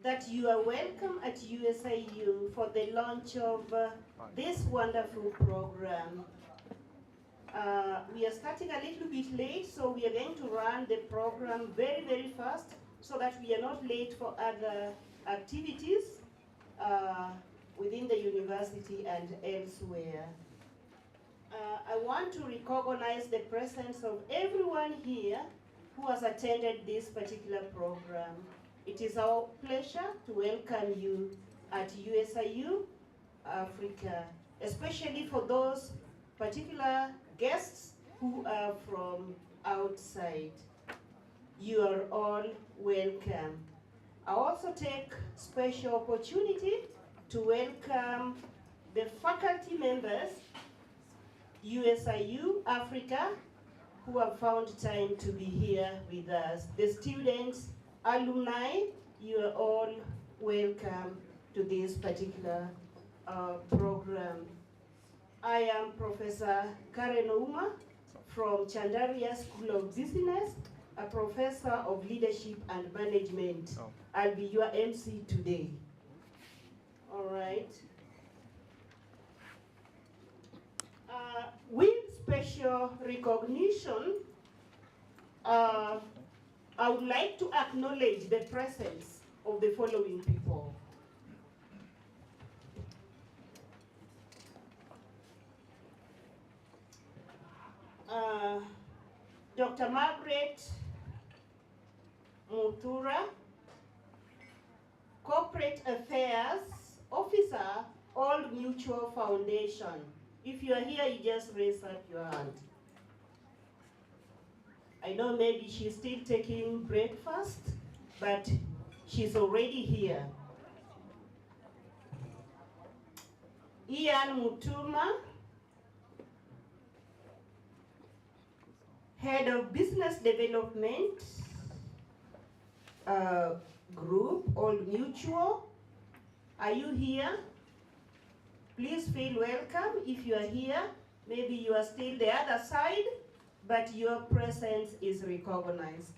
that you are welcome at USIU for the launch of this wonderful program. We are starting a little bit late, so we are going to run the program very, very fast so that we are not late for other activities within the university and elsewhere. I want to recognize the presence of everyone here who has attended this particular program. It is our pleasure to welcome you at USIU-Africa, especially for those particular guests who are from outside. You are all welcome. I also take special opportunity to welcome the faculty members, USIU-Africa, who have found time to be here with us. The students, alumni, you are all welcome to this particular program. I am Professor Karen Ouma from Chandaria School of Business, a professor of leadership and management. I'll be your MC today. All right. With special recognition, I would like to acknowledge the presence of the following people. Dr. Margaret Mutura, Corporate Affairs Officer, Old Mutual Foundation. If you are here, you just raise up your hand. I know maybe she's still taking breakfast, but she's already here. Ian Mutuma, Head of Business Development Group, Old Mutual. Are you here? Please feel welcome if you are here. Maybe you are still the other side, but your presence is recognized.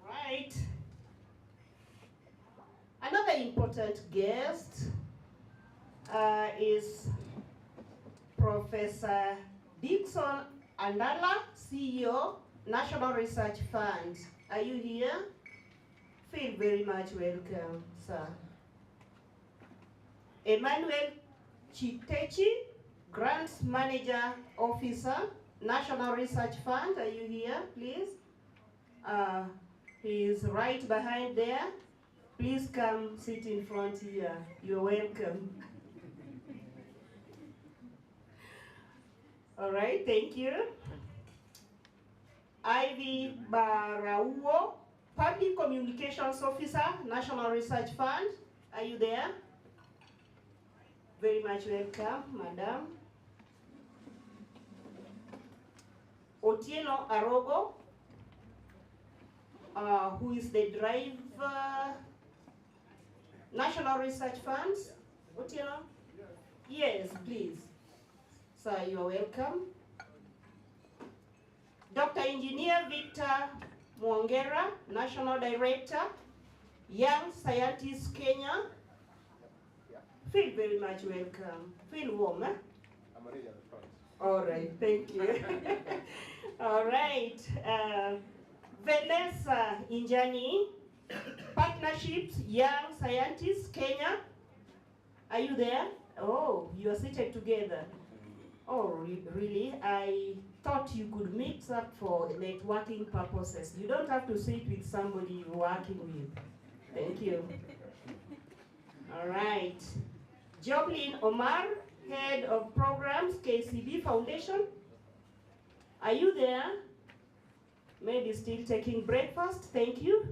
All right. Another important guest is Professor Dixon Andala, CEO, National Research Fund. Are you here? Feel very much welcome, sir. Emmanuel Chitechi, Grants Manager Officer, National Research Fund. Are you here, please? He is right behind there. Please come sit in front here. You're welcome. All right, thank you. Ivy Barauo, Public Communications Officer, National Research Fund. Are you there? Very much welcome, madam. Otieno Arogo, who is the driver, National Research Funds. Otieno? Yes, please. Sir, you're welcome. Dr. Engineer Victor Mwongera, National Director, Young Scientists Kenya. Feel very much welcome. Feel warm, eh? I'm already at the front. All right, thank you. All right. Vanessa Injani, Partnerships, Young Scientists Kenya. Are you there? Oh, you are seated together. Oh, really? I thought you could mix up for networking purposes. You don't have to sit with somebody you're working with. Thank you. All right. Joblin Omar, Head of Programs, KCB Foundation. Are you there? Maybe still taking breakfast. Thank you.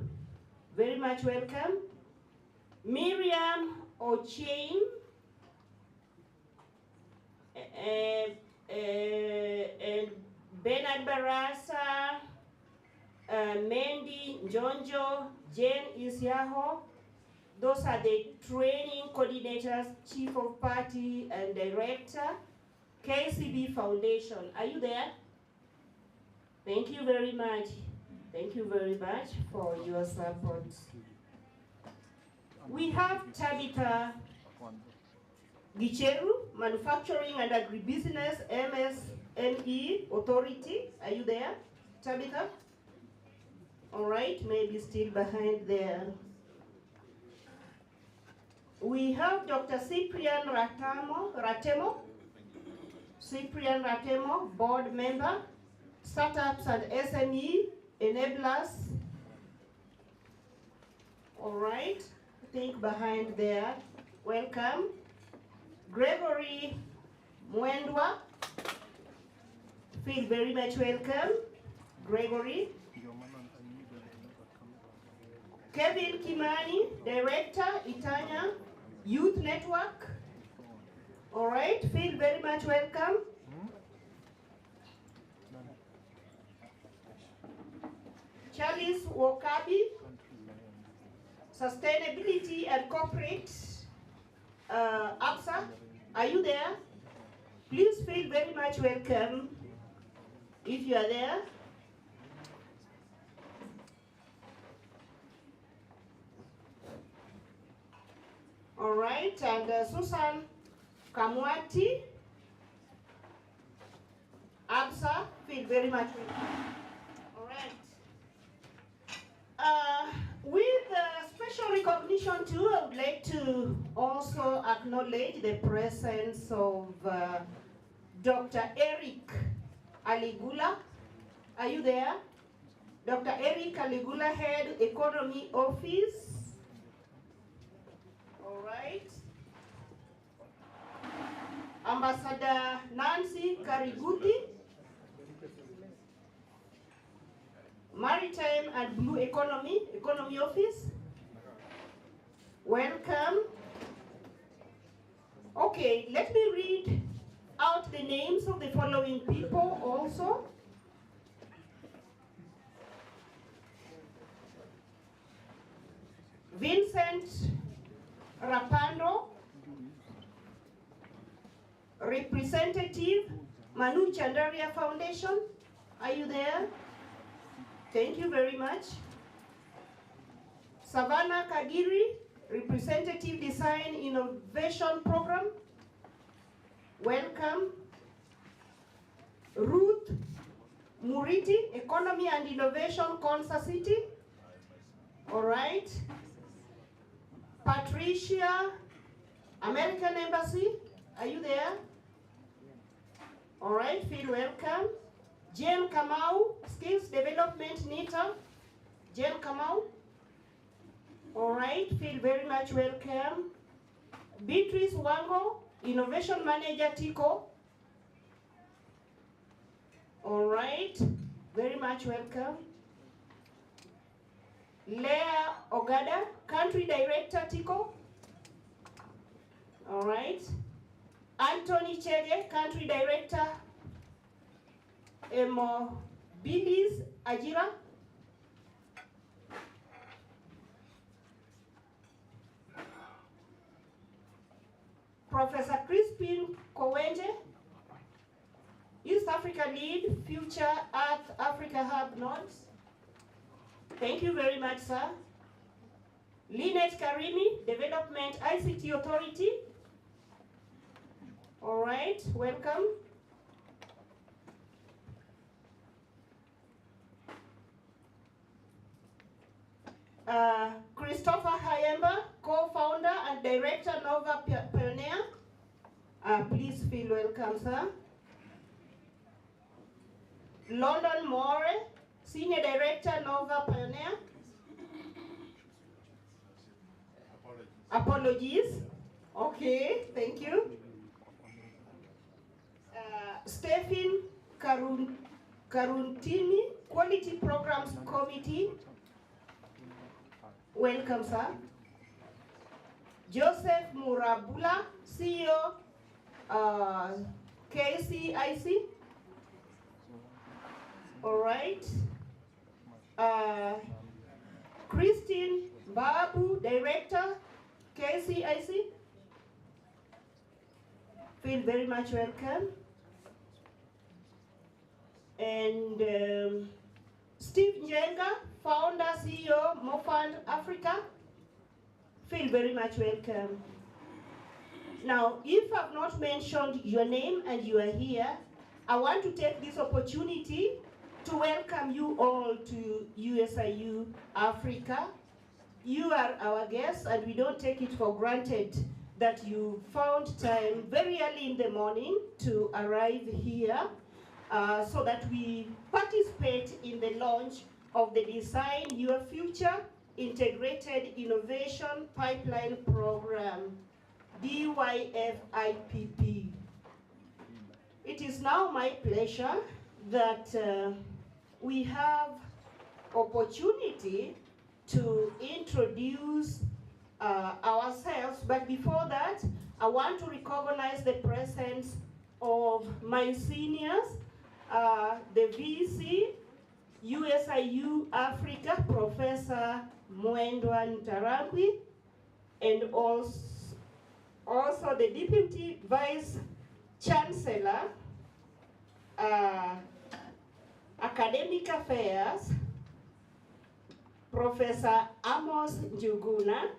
Very much welcome. Miriam Ochain, and Bernard Barasa, Mandy Njonjo, Jane Isiaho. Those are the training coordinators, chief of party and director. KCB Foundation. Are you there? Thank you very much. Thank you very much for your support. We have Tabitha Gicheru, Manufacturing and Agribusiness MSME Authority. Are you there, Tabitha? All right, maybe still behind there. We have Dr. Cyprian Ratemo, Cyprian Ratemo, board member, startups and SME enablers. All right, I think behind there. Welcome. Gregory Mwendwa, feel very much welcome, Gregory. Kevin Kimani, Director, Itanya Youth Network. All right, feel very much welcome. Charles Wokabi, Sustainability and Corporate, APSA, are you there? Please feel very much welcome if you are there. All right, and Susan Kamwati, APSA, feel very much welcome. All right. With special recognition too, I would like to also acknowledge the presence of Dr. Eric Aligula. Are you there? Dr. Eric Aligula, Head Economy Office. All right. Ambassador Nancy Kariguti, Maritime and Blue Economy Office. Welcome. Okay, let me read out the names of the following people also. Vincent Rapando, Representative Manu Chandaria Foundation. Are you there? Thank you very much. Savannah Kagiri, Representative Design Innovation Program. Welcome. Ruth Muriti, Economy and Innovation Concert City. All right. Patricia, American Embassy. Are you there? All right, feel welcome. Jane Kamau, Skills Development NITA. Jane Kamau. All right, feel very much welcome. Beatrice Wango, Innovation Manager TICO. All right, very much welcome. Leah Ogada, Country Director TICO. All right. Anthony Chege, Country Director Billy's Ajira. Professor Crispin Kowenje, East Africa Lead, Future Earth Africa Hub Nodes. Thank you very much, sir. Lynette Karimi, Development ICT Authority. All right, welcome. Christopher Hayemba, co-founder and director Nova Pioneer. Please feel welcome, sir. London Moore, Senior Director Nova Pioneer. Apologies. Okay, thank you. Stephen Karuntini, Quality Programs Committee. Welcome, sir. Joseph Murabula, CEO, KCIC. All right. Christine Babu, Director, KCIC. Feel very much welcome. and Steve Njenga, founder, CEO, Mofund Africa. Feel very much welcome. Now, if I've not mentioned your name and you are here, I want to take this opportunity to welcome you all to USIU Africa. You are our guests, and we don't take it for granted that you found time very early in the morning to arrive here so that we participate in the launch of the Design Your Future Integrated Innovation Pipeline Program, DYF-IPP. It is now my pleasure that we have opportunity to introduce ourselves, but before that, I want to recognize the presence of my seniors, the VC, USIU-Africa, Professor Mwendwa Ntarangwi, and also the Deputy Vice Chancellor, Academic Affairs, Professor Amos Njuguna,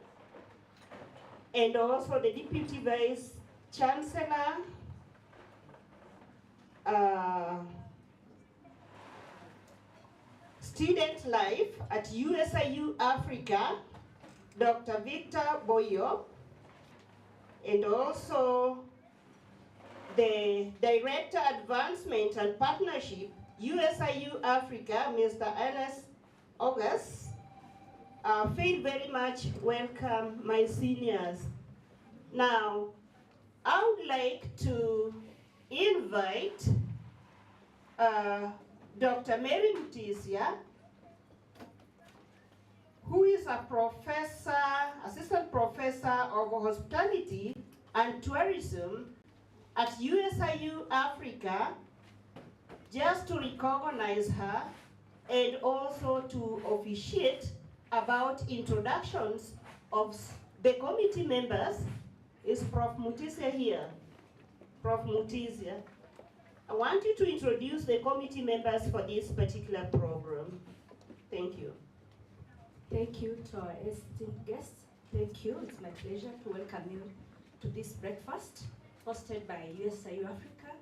and also the Deputy Vice Chancellor, Student Life at USIU Africa, Dr. Victor Boyo, and also the Director Advancement and Partnership, USIU Africa, Mr. Ernest August. Feel very much welcome, my seniors. Now, I would like to invite Dr. Mary Mutisia, who is a professor, assistant professor of hospitality and tourism at USIU Africa, just to recognize her and also to officiate about introductions of the committee members. Is Prof. Mutisia here? Prof. Mutisia, I want you to introduce the committee members for this particular program. Thank you. Thank you to our esteemed guests. Thank you. It's my pleasure to welcome you to this breakfast hosted by USIU Africa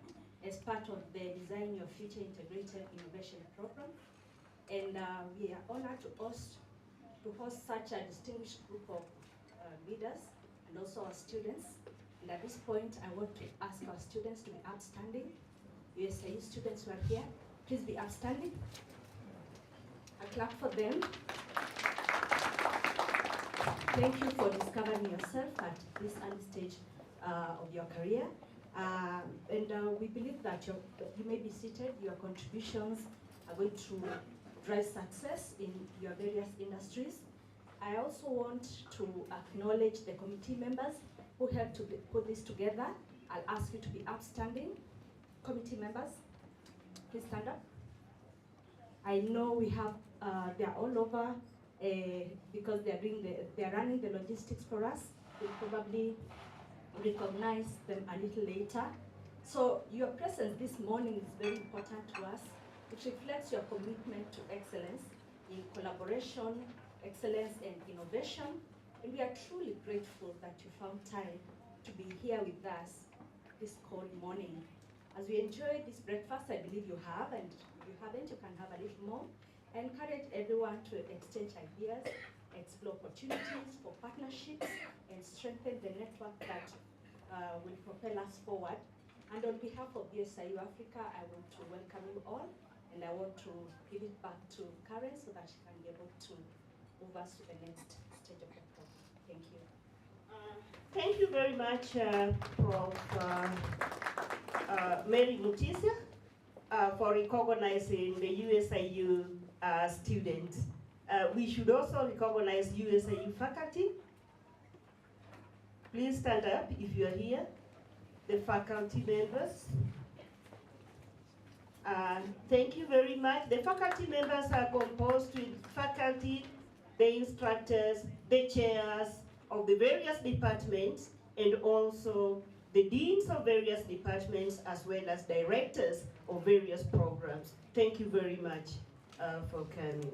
as part of the Design Your Future Integrated Innovation Program. And we are honored to host such a distinguished group of leaders and also our students. And at this point, I want to ask our students to be upstanding. USIU students who are here, please be upstanding. A clap for them. Thank you for discovering yourself at this early stage of your career. We believe that you may be seated. Your contributions are going to drive success in your various industries. I also want to acknowledge the committee members who helped to put this together. I'll ask you to be upstanding. Committee members, please stand up. I know we have, they're all over because they're running the logistics for us. We'll probably recognize them a little later. So your presence this morning is very important to us. It reflects your commitment to excellence in collaboration, excellence and innovation. And we are truly grateful that you found time to be here with us this cold morning. As we enjoy this breakfast, I believe you have, and if you haven't, you can have a little more. I encourage everyone to exchange ideas, explore opportunities for partnerships, and strengthen the network that will propel us forward. And on behalf of USIU Africa, I want to welcome you all, and I want to give it back to Karen so that she can be able to move us to the next stage of the program. Thank you. Thank you very much, Prof. Mary Mutisia, for recognizing the USIU students. We should also recognize USIU faculty. Please stand up if you are here. The faculty members. Thank you very much. The faculty members are composed with faculty, the instructors, the chairs of the various departments, and also the deans of various departments as well as directors of various programs. Thank you very much for coming.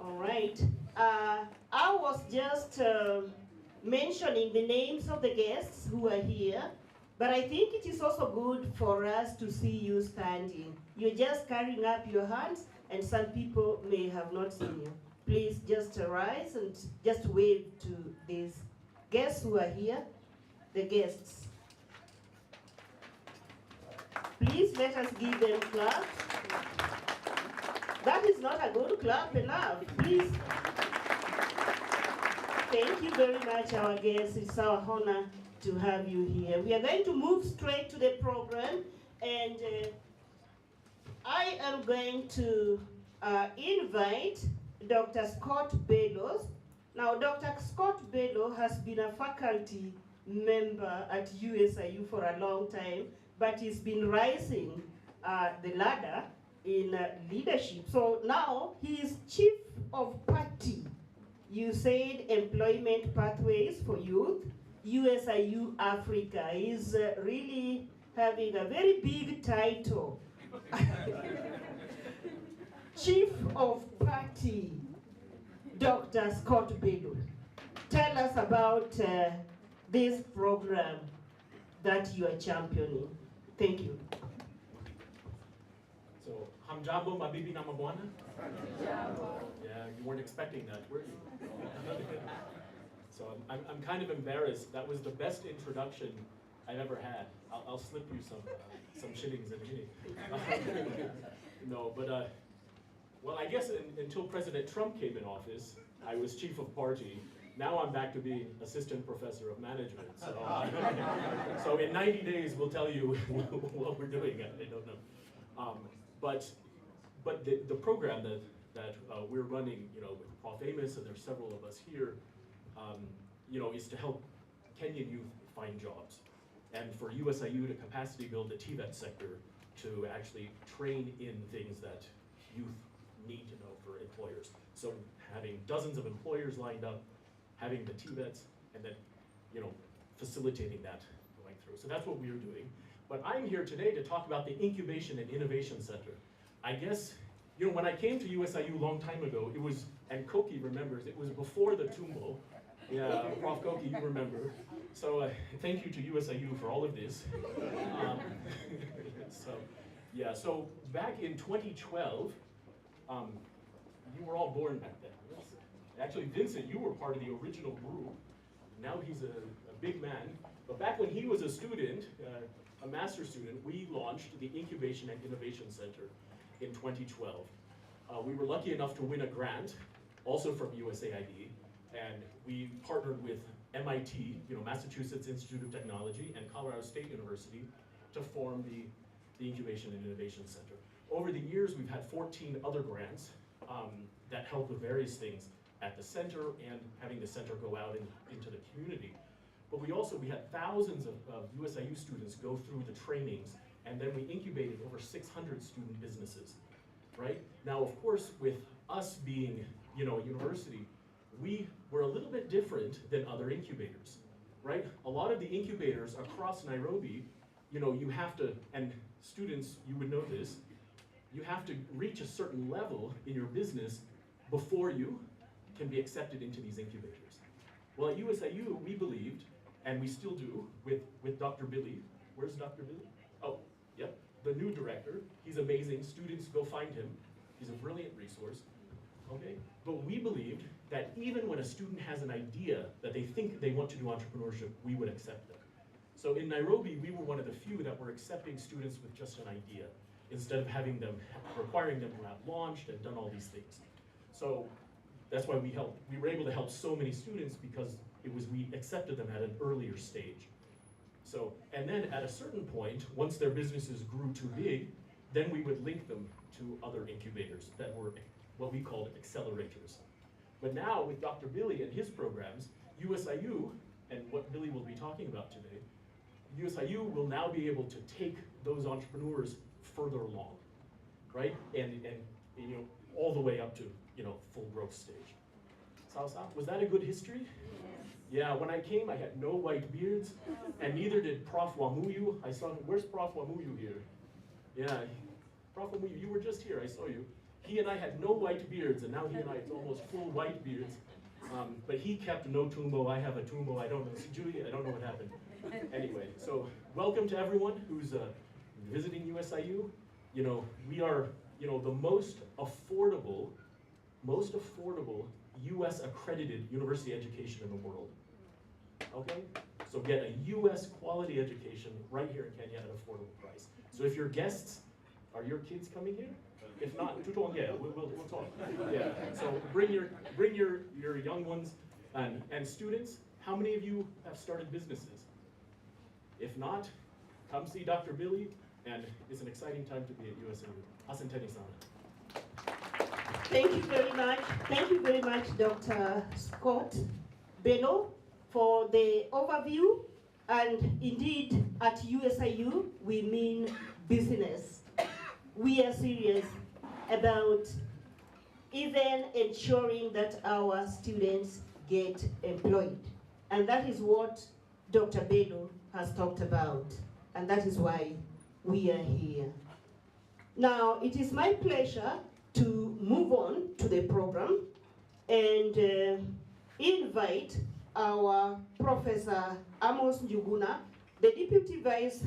All right. I was just mentioning the names of the guests who are here, but I think it is also good for us to see you standing. You're just carrying up your hands, and some people may have not seen you. Please just rise and just wave to these guests who are here, the guests. Please let us give them claps. That is not a good clap enough, please. Thank you very much, our guests. It's our honor to have you here. We are going to move straight to the program, and I am going to invite Dr. Scott Bellows. Now, Dr. Scott Bellows has been a faculty member at USIU for a long time, but he's been rising the ladder in leadership. So now he is Chief of Party. You said Employment Pathways for Youth, USIU-Africa. He's really having a very big title. Chief of Party, Dr. Scott Bellows. Tell us about this program that you are championing. Thank you. So, hamjambo mabibi na mabwana? Yeah, you weren't expecting that, were you? So I'm kind of embarrassed. That was the best introduction I've ever had. I'll slip you some shillings in here. No, but well, I guess until President Trump came in office, I was chief of party. Now I'm back to being assistant professor of management. So, so in 90 days, we'll tell you what we're doing. I don't know. But the program that we're running, you know, with Prof. Amos, and there's several of us here, you know, is to help Kenyan youth find jobs. And for USIU to capacity build the TVET sector to actually train in things that youth need to know for employers. So having dozens of employers lined up, having the TVETs, and then, you know, facilitating that going through. So that's what we're doing. But I'm here today to talk about the Incubation and Innovation Center. I guess, you know, when I came to USIU a long time ago, it was, and Koki remembers, it was before the Tumbo. Yeah, Prof. Koki, you remember. So thank you to USIU for all of this. So, yeah, so back in 2012, you were all born back then. Yes. Actually, Vincent, you were part of the original group. Now he's a big man. But back when he was a student, a master's student, we launched the Incubation and Innovation Center in 2012. We were lucky enough to win a grant, also from USAID, and we partnered with MIT, you know, Massachusetts Institute of Technology, and Colorado State University to form the Incubation and Innovation Center. Over the years, we've had 14 other grants that help with various things at the center and having the center go out into the community. But we had thousands of USIU students go through the trainings, and then we incubated over 600 student businesses, right? Now, of course, with us being, you know, a university, we were a little bit different than other incubators, right? A lot of the incubators across Nairobi, you know, you have to, and students, you would know this, you have to reach a certain level in your business before you can be accepted into these incubators. Well, at USIU, we believed, and we still do, with Dr. Billy. Where's Dr. Billy? Oh, yep, the new director. He's amazing. Students, go find him. He's a brilliant resource. Okay, but we believed that even when a student has an idea that they think they want to do entrepreneurship, we would accept them. So in Nairobi, we were one of the few that were accepting students with just an idea, instead of requiring them to have launched and done all these things. So that's why we were able to help so many students, because we accepted them at an earlier stage. So, and then at a certain point, once their businesses grew too big, then we would link them to other incubators that were what we called accelerators. But now with Dr. Billy and his programs, USIU, and what Billy will be talking about today, USIU will now be able to take those entrepreneurs further along, right? And you know, all the way up to, you know, full growth stage. Was that a good history? Yeah, when I came, I had no white beards, and neither did Prof. Wamuyu. I saw him. Where's Prof. Wamuyu here? Yeah, Prof. Wamuyu, you were just here. I saw you. He and I had no white beards, and now he and I have almost full white beards. But he kept no tumbo. I have a tumbo. I don't know. See, Julie, I don't know what happened. Anyway, so welcome to everyone who's visiting USIU. You know, we are, you know, the most affordable US accredited university education in the world. Okay? So get a US quality education right here in Kenya at an affordable price. So if your guests, are your kids coming here? If not, we'll talk. Yeah. So bring your young ones and students. How many of you have started businesses? If not, come see Dr. Billy, and it's an exciting time to be at USIU. Asanteni sana. Thank you very much. Thank you very much, Dr. Scott Bello, for the overview. And indeed, at USIU, we mean business. We are serious about even ensuring that our students get employed. And that is what Dr. Bello has talked about. And that is why we are here. Now, it is my pleasure to move on to the program and invite our Professor Amos Njuguna, the Deputy Vice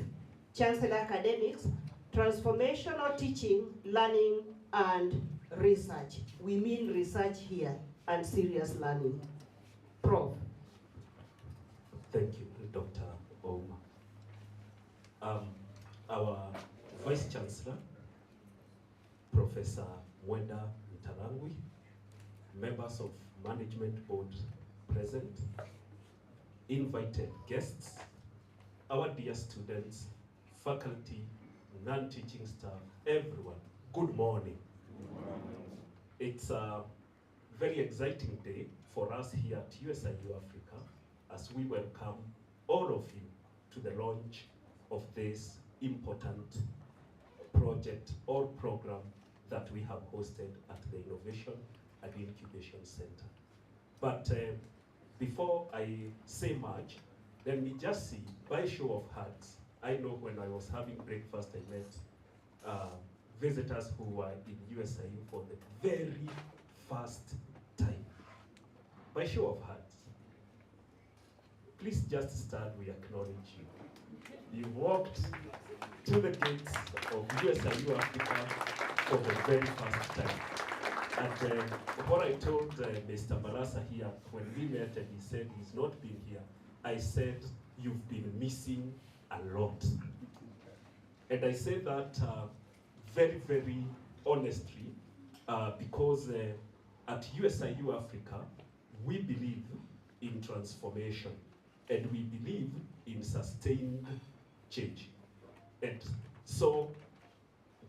Chancellor Academics, Transformational Teaching, Learning, and Research. We mean research here and serious learning. Prof. Thank you, Dr. Ouma. Our Vice Chancellor, Professor Mwenda Ntarangwi, members of Management Board present, invited guests, our dear students, faculty, non-teaching staff, everyone, good morning. It's a very exciting day for us here at USIU-Africa as we welcome all of you to the launch of this important project or program that we have hosted at the Innovation and Incubation Center. But before I say much, let me just see, by show of hands, I know when I was having breakfast, I met visitors who were in USIU for the very first time. By show of hands, please just stand, we acknowledge you. You walked to the gates of USIU-Africa for the very first time. And what I told Mr. Malasa here, when we met and he said he's not been here, I said, you've been missing a lot. And I say that very, very honestly, because at USIU-Africa, we believe in transformation, and we believe in sustained change. And so,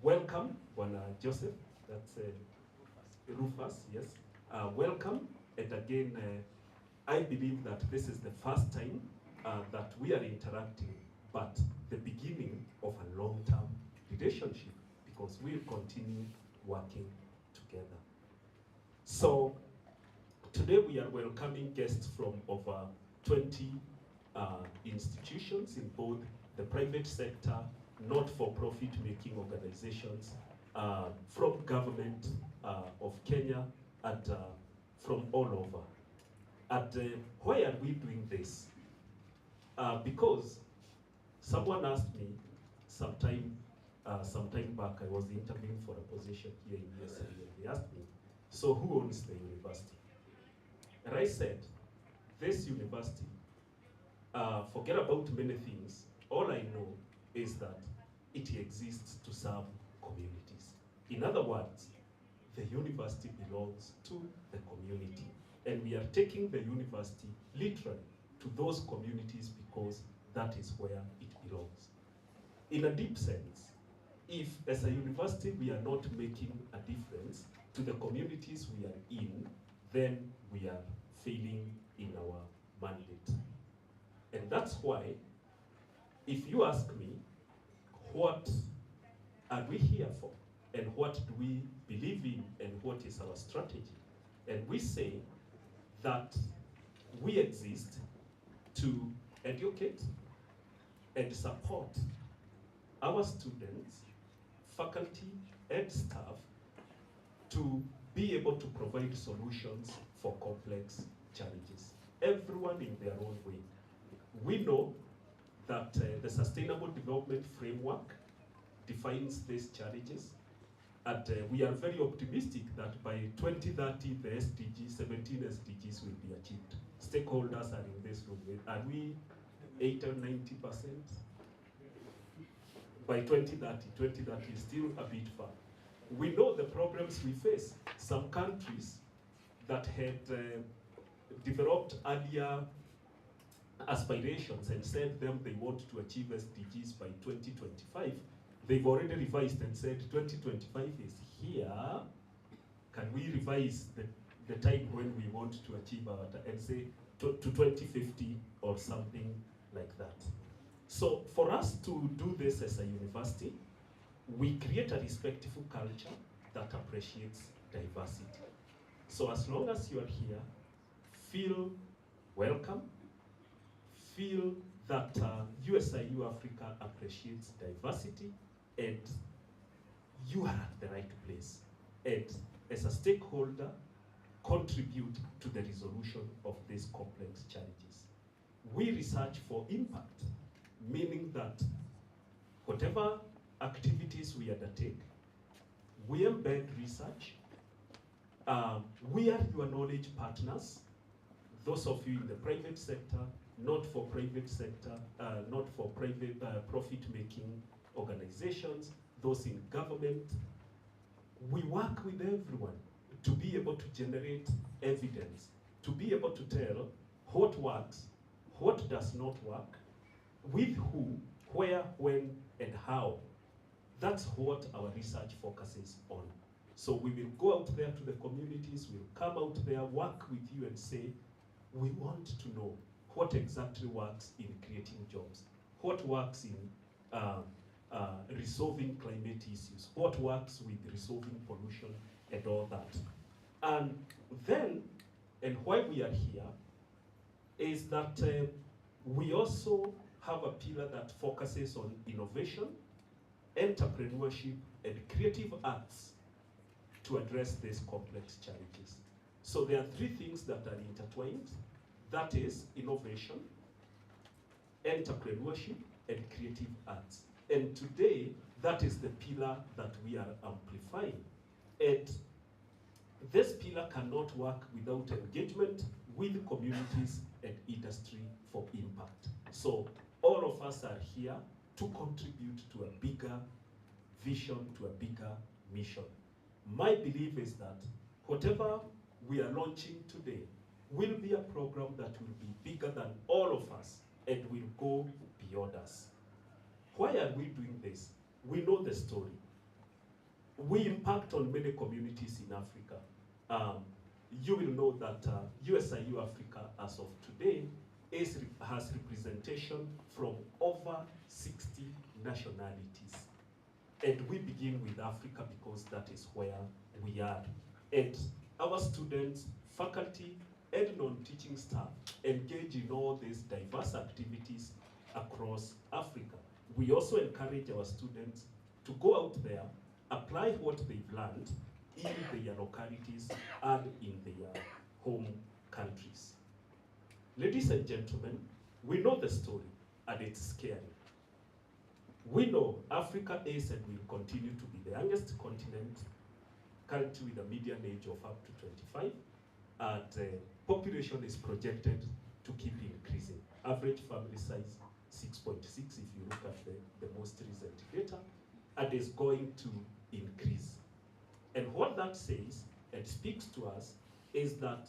welcome, Bwana Joseph, that's Rufus, yes. Welcome, and again, I believe that this is the first time that we are interacting, but the beginning of a long-term relationship, because we'll continue working together. So, today we are welcoming guests from over 20 institutions in both the private sector, not-for-profit making organizations, from government of Kenya, and from all over. And why are we doing this? Because someone asked me sometime back, I was interviewing for a position here in USIU, and they asked me, so who owns the university? And I said, this university, forget about many things. All I know is that it exists to serve communities. In other words, the university belongs to the community. And we are taking the university literally to those communities because that is where it belongs. In a deep sense, if as a university we are not making a difference to the communities we are in, then we are failing in our mandate. And that's why, if you ask me, what are we here for? And what do we believe in? And what is our strategy? And we say, that we exist to educate and support our students, faculty, and staff to be able to provide solutions for complex challenges, everyone in their own way. We know that the Sustainable Development Framework defines these challenges, and we are very optimistic that by 2030, the SDGs, 17 SDGs will be achieved. Stakeholders are in this room. Are we 80 or 90%? By 2030 is still a bit far. We know the problems we face. Some countries that had developed earlier aspirations and said them they want to achieve SDGs by 2025, they've already revised and said 2025 is here. Can we revise the time when we want to achieve our, and say to 2050 or something like that? So for us to do this as a university, we create a respectful culture that appreciates diversity. So as long as you are here, feel welcome, feel that USIU-Africa appreciates diversity, and you are at the right place. And as a stakeholder, contribute to the resolution of these complex challenges. We research for impact, meaning that whatever activities we undertake, we embed research. We are your knowledge partners. Those of you in the private sector, not for private sector, not for private profit-making organizations, those in government. We work with everyone to be able to generate evidence, to be able to tell what works, what does not work, with who, where, when, and how. That's what our research focuses on. So we will go out there to the communities, we'll come out there, work with you and say, we want to know what exactly works in creating jobs, what works in resolving climate issues, what works with resolving pollution and all that. And then, and why we are here, is that we also have a pillar that focuses on innovation, entrepreneurship, and creative arts to address these complex challenges. So there are three things that are intertwined. That is innovation, entrepreneurship, and creative arts. And today, that is the pillar that we are amplifying. And this pillar cannot work without engagement with communities and industry for impact. So all of us are here to contribute to a bigger vision, to a bigger mission. My belief is that whatever we are launching today will be a program that will be bigger than all of us and will go beyond us. Why are we doing this? We know the story. We impact on many communities in Africa. You will know that USIU-Africa, as of today, has representation from over 60 nationalities. And we begin with Africa because that is where we are. And our students, faculty, and non-teaching staff engage in all these diverse activities across Africa. We also encourage our students to go out there, apply what they've learned in their localities and in their home countries. Ladies and gentlemen, we know the story, and it's scary. We know Africa is and will continue to be the youngest continent, country with a median age of up to 25, and population is projected to keep increasing. Average family size 6.6 if you look at the most recent data, and is going to increase. And what that says and speaks to us is that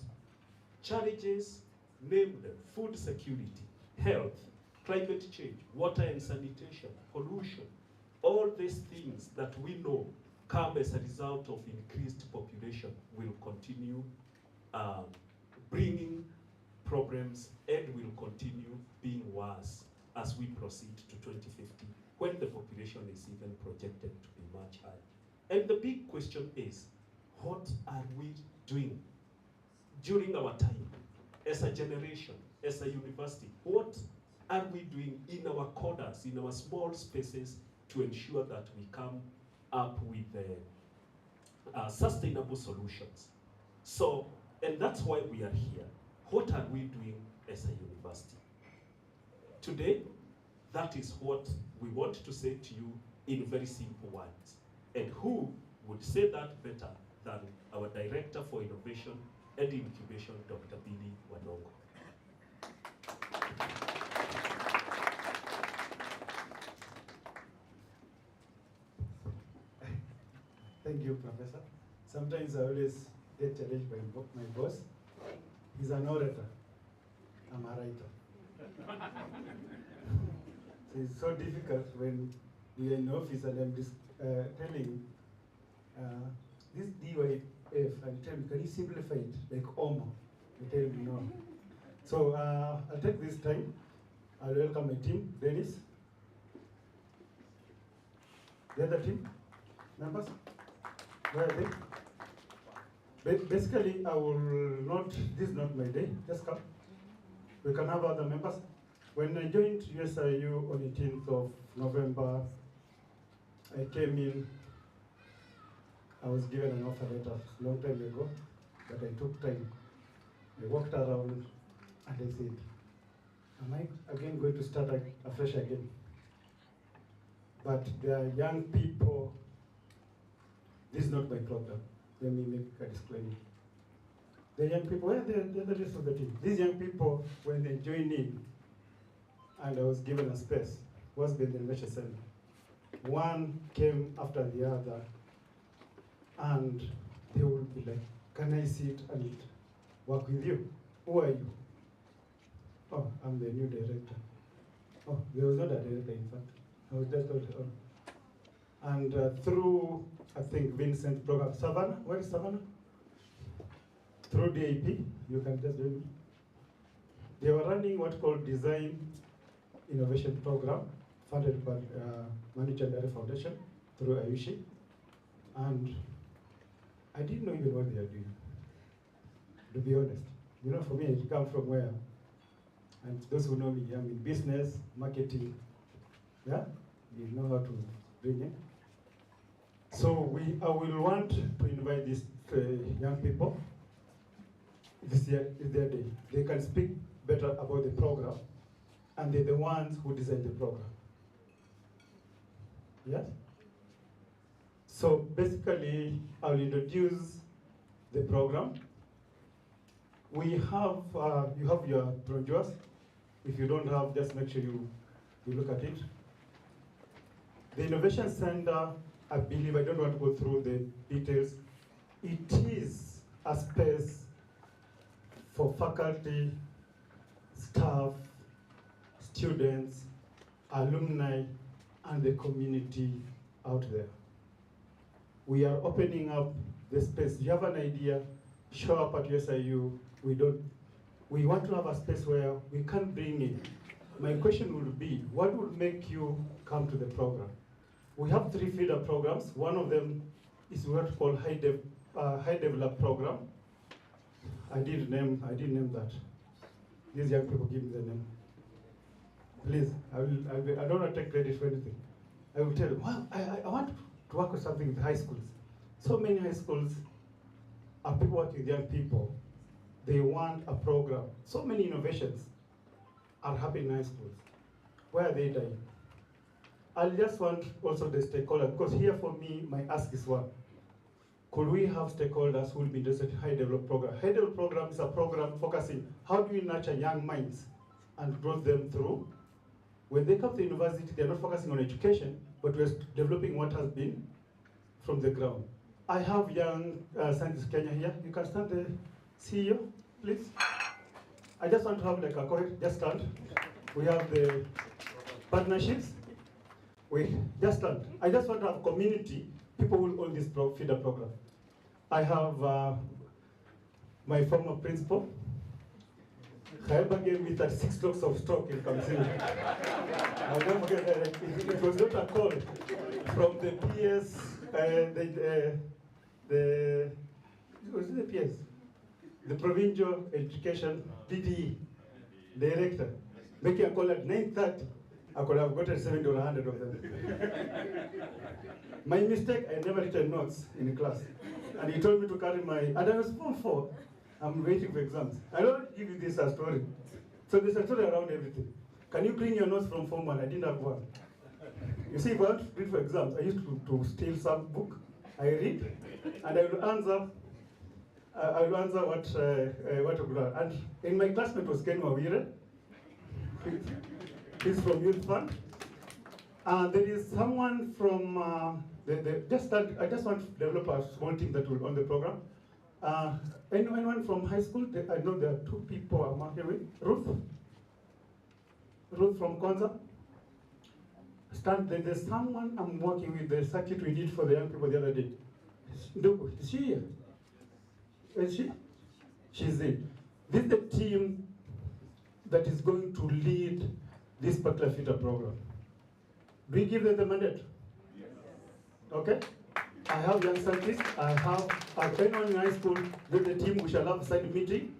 challenges, name them, food security, health, climate change, water and sanitation, pollution, all these things that we know come as a result of increased population will continue bringing problems and will continue being worse as we proceed to 2050, when the population is even projected to be much higher. And the big question is, what are we doing during our time as a generation, as a university, what are we doing in our corners, in our small spaces, to ensure that we come up with sustainable solutions? So, and that's why we are here. What are we doing as a university? Today, that is what we want to say to you in very simple words. And who would say that better than our Director for Innovation and Incubation, Dr. Billy Wanongo. Thank you, Professor. Sometimes I always get challenged by my boss. He's an orator. I'm a writer. So it's so difficult when you're in office and I'm just telling this DYF, I tell him, can you simplify it like OMO? He tell me no. So I'll take this time. I'll welcome my team, Dennis. The other team members, where are they? Basically, I will not, this is not my day, just come. We can have other members. When I joined USIU on 18th of November, I came in, I was given an offer letter a long time ago, but I took time. I walked around and I said, am I again going to start afresh again? But there are young people, this is not my program. Let me make a disclaimer. The young people, where are the rest of the team? These young people, when they join in, and I was given a space, was the Innovation Center. One came after the other, and they would be like, can I sit and work with you? Who are you? Oh, I'm the new director. Oh, there was not a director, in fact. I was just told, oh. And through, I think, Vincent program, Savannah, where is Savannah? Through DIP, you can just join me. They were running what's called Design Innovation Program, funded by Manu Chandare Foundation through Ayushi. And I didn't know even what they are doing, to be honest. You know, for me, it comes from where? And those who know me, I'm in business, marketing, yeah? You know how to bring in. So I will want to invite these young people. This year is their day. They can speak better about the program, and they're the ones who design the program. Yes? So basically, I'll introduce the program. We have, you have your brochures. If you don't have, just make sure you look at it. The Innovation Center, I believe, I don't want to go through the details. It is a space for faculty, staff, students, alumni, and the community out there. We are opening up the space. You have an idea, show up at USIU. We want to have a space where we can bring in. My question would be, what would make you come to the program? We have 3 feeder programs. One of them is what's called High Develop program. I didn't name that. These young people give me the name. Please, I don't want to take credit for anything. I will tell you, well, I want to work with something with high schools. So many high schools are people working with young people. They want a program. So many innovations are happening in high schools. Where are they dying? I just want also the stakeholder, because here for me, my ask is one. Could we have stakeholders who will be interested in High Develop program? High Develop program is a program focusing, how do we nurture young minds and grow them through? When they come to university, they're not focusing on education, but we're developing what has been from the ground. I have young scientists Kenya here. You can stand the CEO, please. I just want to have like a correct, just stand. We have the partnerships. We just stand. I just want to have community, people who will own this feeder program. I have my former principal. Khaeba gave me 36 stocks of stock in Kamsini. I'll never forget that. It was not a call from the PS, was it the PS? the provincial education PTE director, making a call at 9:30, I could have gotten 70 or 100 of them. My mistake, I never written notes in class. And he told me to carry my, and I was form 4. I'm waiting for exams. I don't give you this a story. So there's a story around everything. Can you bring your notes from form 1? I didn't have one. You see, if I want to read for exams, I used to steal some book, I read, and I will answer what to grab. And in my classmate was Ken Wawire. He's from Youth Fund. There is someone from I just want to develop a small team that will on the program. Anyone from high school? I know there are 2 people I'm working with. Ruth from Kwanzaa. There's someone I'm working with, the circuit we did for the young people the other day. Is she here? Is she? She's it. This is the team that is going to lead this particular FITA program. Do we give them the mandate? Yes. Okay? I have young scientists, I have anyone in high school, with the team, we shall have a side meeting,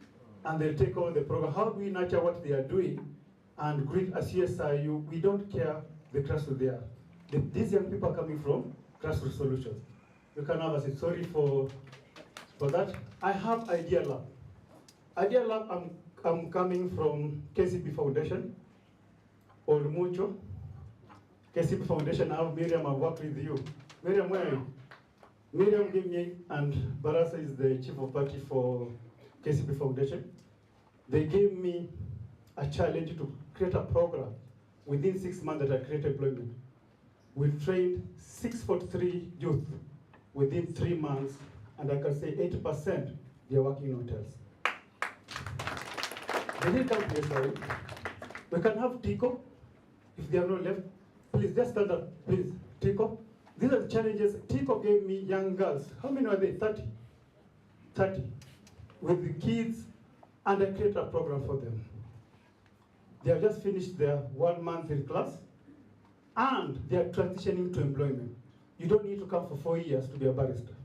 and they'll take over the program. How do we nurture what they are doing and greet as USIU? We don't care the grassroots they are. These young people are coming from grassroots solutions. You can have a say, sorry for that. I have Idea Lab. Idea Lab, I'm coming from KCB Foundation, Old Mucho. KCB Foundation, I have Miriam, I've worked with you. Miriam, where are you? Miriam gave me, and Barasa is the chief of party for KCB Foundation. They gave me a challenge to create a program within 6 months that I created employment. We trained 643 youth within 3 months, and I can say 80% they are working in hotels. They didn't come to USIU. We can have TICO, if they are not left. Please, just stand up, please. TICO. These are the challenges. TICO gave me young girls. How many are they? 30. 30. With the kids, and I created a program for them. They have just finished their 1 month in class, and they are transitioning to employment. You don't need to come for 4 years to be a barrister.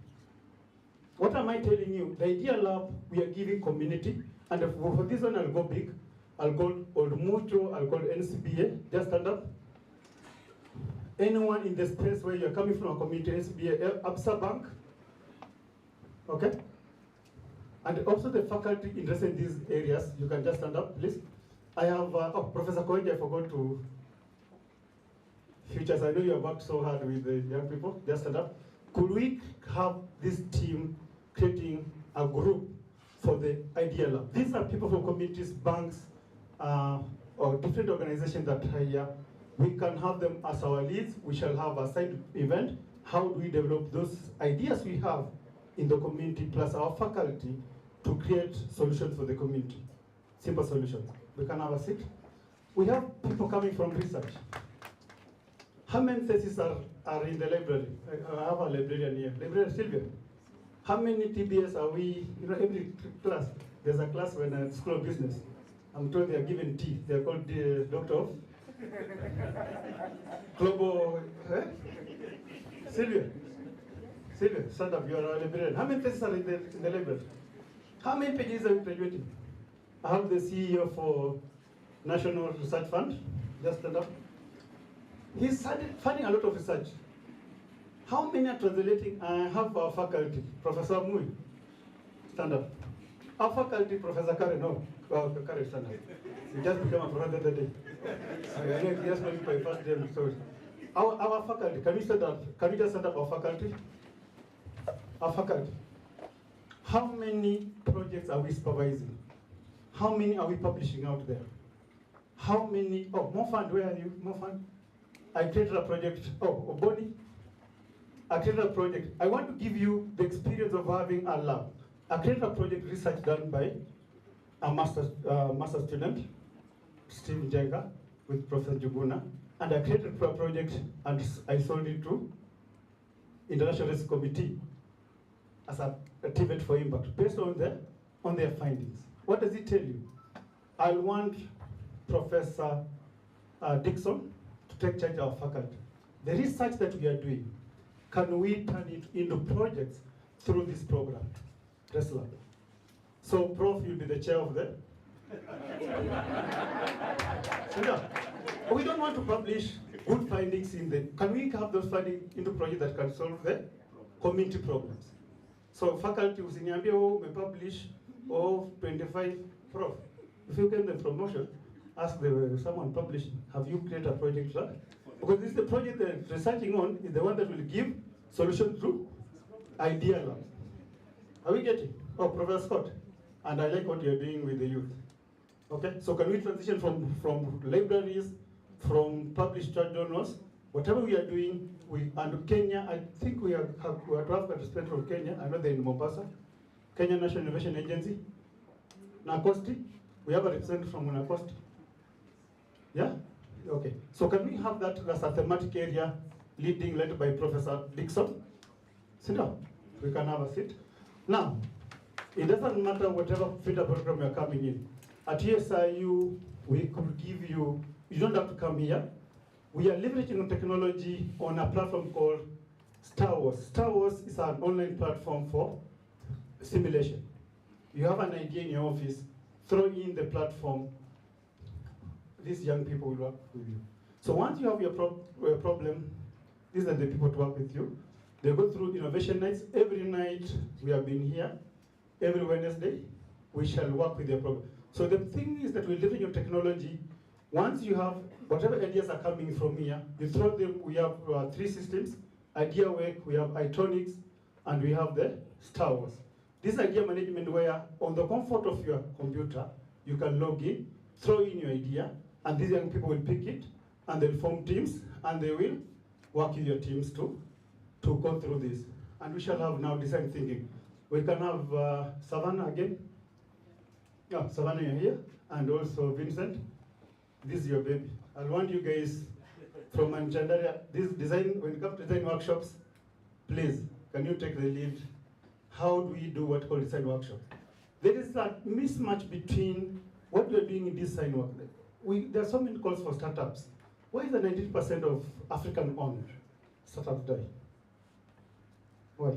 What am I telling you? The Idea Lab, we are giving community, and for this one I'll go big. I'll call Old Mucho, I'll call NCBA, just stand up. Anyone in the space where you're coming from a community, NCBA, Absa Bank, okay? And also the faculty interested in these areas, you can just stand up, please. I have, Professor Koenge, I forgot to, Futures, I know you have worked so hard with the young people, just stand up. Could we have this team creating a group for the Idea Lab? These are people from communities, banks, or different organizations that hire. We can have them as our leads. We shall have a side event. How do we develop those ideas we have in the community plus our faculty to create solutions for the community? Simple solutions. We can have a seat. We have people coming from research. How many theses are in the library? I have a librarian here. Librarian Sylvia. How many TBS are we, every class, there's a class when at School of Business. I'm told they are given T. They are called the Doctor of Global, Sylvia, stand up, you are a librarian. How many theses are in the library? How many pages are you graduating? I have the CEO for National Research Fund, just stand up. He's funding a lot of research. How many are translating? I have our faculty, Professor Mui, stand up. Our faculty, Professor Karen, no, Karen, stand up. He just became a professor the other day. I know he just knows my first name, sorry. Our faculty, can we stand up? Can we just stand up our faculty? Our faculty. How many projects are we supervising? How many are we publishing out there? How many, Mofan, where are you, Mofan? I created a project, Oboni. I created a project. I want to give you the experience of having a lab. I created a project research done by a master student, Steve Jenga, with Professor Juguna. And I created a project and I sold it to International Risk Committee as a pivot for impact based on their findings. What does it tell you? I want Professor Dixon to take charge of our faculty. The research that we are doing, can we turn it into projects through this program, Tesla? So Prof, you'll be the chair of the. So yeah, we don't want to publish good findings in the. Can we have those findings into projects that can solve the community problems? So faculty usiniambia may publish 25 Prof. If you get the promotion, ask someone publishing, have you created a project track? Because this is the project they're researching on is the one that will give solution to idea lab. Are we getting? Oh, Professor Scott, and I like what you're doing with the youth. Okay, so can we transition from libraries, from published journals, whatever we are doing, and Kenya, I think we have to have respect for Kenya. I know they're in Mombasa, Kenya National Innovation Agency, NACOSTI. We have a representative from NACOSTI. Yeah? Okay. So can we have that as a thematic area led by Professor Dixon? Sit down. We can have a seat. Now, it doesn't matter whatever feeder program you're coming in. At USIU, we could give you don't have to come here. We are leveraging on technology on a platform called Star Wars. Star Wars is an online platform for simulation. You have an idea in your office, throw in the platform, these young people will work with you. So once you have your problem, these are the people to work with you. They go through innovation nights. Every night we have been here. Every Wednesday, we shall work with your problem. So the thing is that we leverage your technology. Once you have whatever ideas are coming from here, you throw them. We have 3 systems: IdeaWork, we have iTonics, and we have the Star Wars. This idea management where on the comfort of your computer, you can log in, throw in your idea, and these young people will pick it, and they'll form teams, and they will work with your teams to go through this. And we shall have now design thinking. We can have Savannah again. Yeah, Savannah, you're here. And also Vincent. This is your baby. I want you guys from Manchandaria, this design, when it comes to design workshops, please, can you take the lead? How do we do what called design workshop? There is a mismatch between what you're doing in design work. There are so many calls for startups. Why is the 90% of African-owned startups die? Why?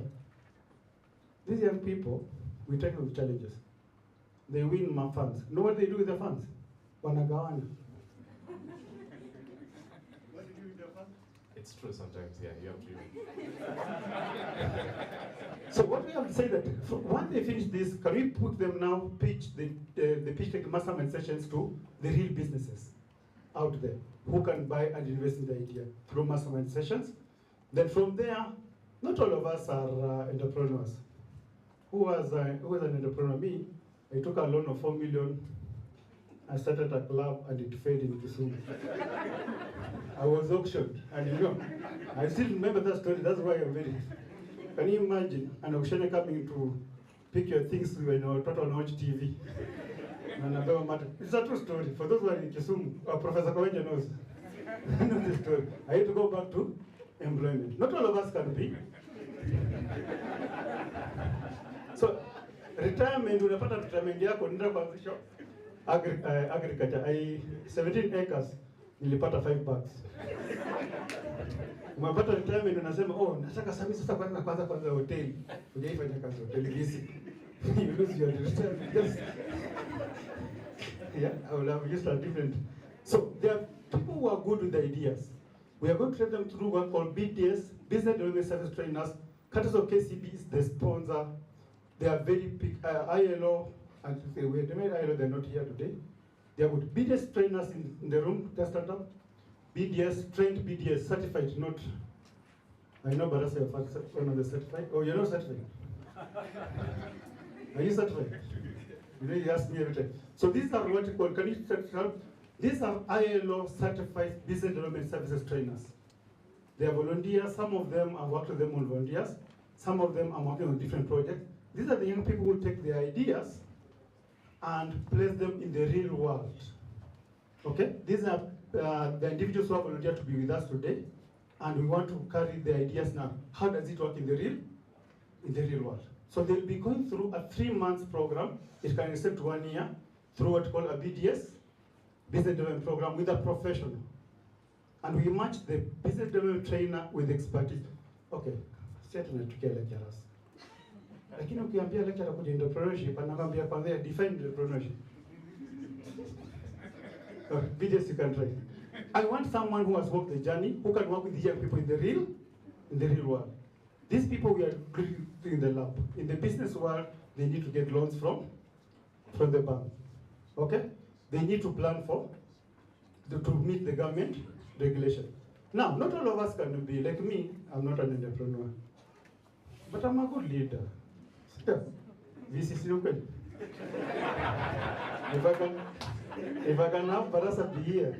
These young people, we take them with challenges. They win funds. Know what they do with the funds? Wanagawana. What do you do with the funds? It's true sometimes, yeah, you have to. So what we have to say that once they finish this, can we put them now, pitch the pitch like mastermind sessions to the real businesses out there who can buy and invest in the idea through mastermind sessions. Then from there, not all of us are entrepreneurs. Who was an entrepreneur? Me, I took a loan of 4 million. I started a club and it failed in Kisumu. I was auctioned, and you know, I still remember that story. That's why I'm very. Can you imagine an auctioneer coming to pick your things when you're total watch TV? It's a true story. For those who are in Kisumu, Professor Kawenja knows. Knows the story. I had to go back to employment. Not all of us can be. So, retirement, unapata retirement yako, nenda kuanzisha agriculture. 17 acres, nilipata 5 bucks. Umepata retirement unasema, oh, nataka sasa kwanza hoteli. Hujaifanya kazi hoteli visi. You lose your retirement. Yes. Yeah, I will have used a different. So there are people who are good with ideas. We are going to train them through what called BDS, Business Development Service Trainers. Curtis of KCB is the sponsor. They are very big. ILO, and they made ILO, they're not here today. They are good. BDS trainers in the room, just stand up. BDS, trained BDS, certified, not. I know, but that's one of the certified. Oh, you're not certified. Are you certified? You know, you ask me every time. So these are what you call, can you certify? These are ILO certified business development services trainers. They are volunteers. Some of them are working with them on volunteers. Some of them are working on different projects. These are the young people who take their ideas and place them in the real world. Okay? These are the individuals who are volunteered to be with us today, and we want to carry the ideas now. How does it work in the real world? So they'll be going through a 3-month program. It can extend to 1 year through what we call a BDS, business development program, with a professional. And we match the business development trainer with expertise. Okay, certainly to get lecturers. Lakini ukiambia lecturer kuja entrepreneurship, anakwambia kwanza define entrepreneurship. Videos you can try. I want someone who has walked the journey, who can work with the young people in the real world. These people we are looking in the lab. In the business world, they need to get loans from the bank. Okay? They need to plan to meet the government regulation. Now, not all of us can be like me. I'm not an entrepreneur, but I'm a good leader. This is okay. If I can have Barasa be here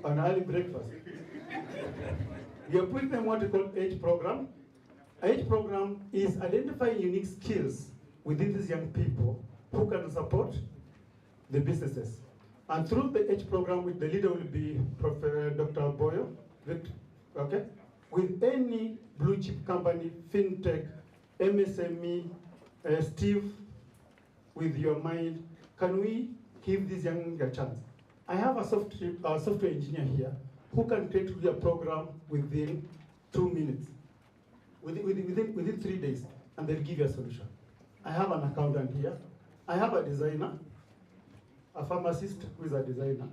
on early breakfast. We are putting them what we call H program. H program is identifying unique skills within these young people who can support the businesses. And through the H program, the leader will be Professor Dr. Boyo, okay? With any blue chip company, fintech, MSME, Steve, with your mind, can we give these young a chance? I have a software engineer here who can create a program within 2 minutes, within 3 days, and they'll give you a solution. I have an accountant here. I have a designer, a pharmacist who is a designer.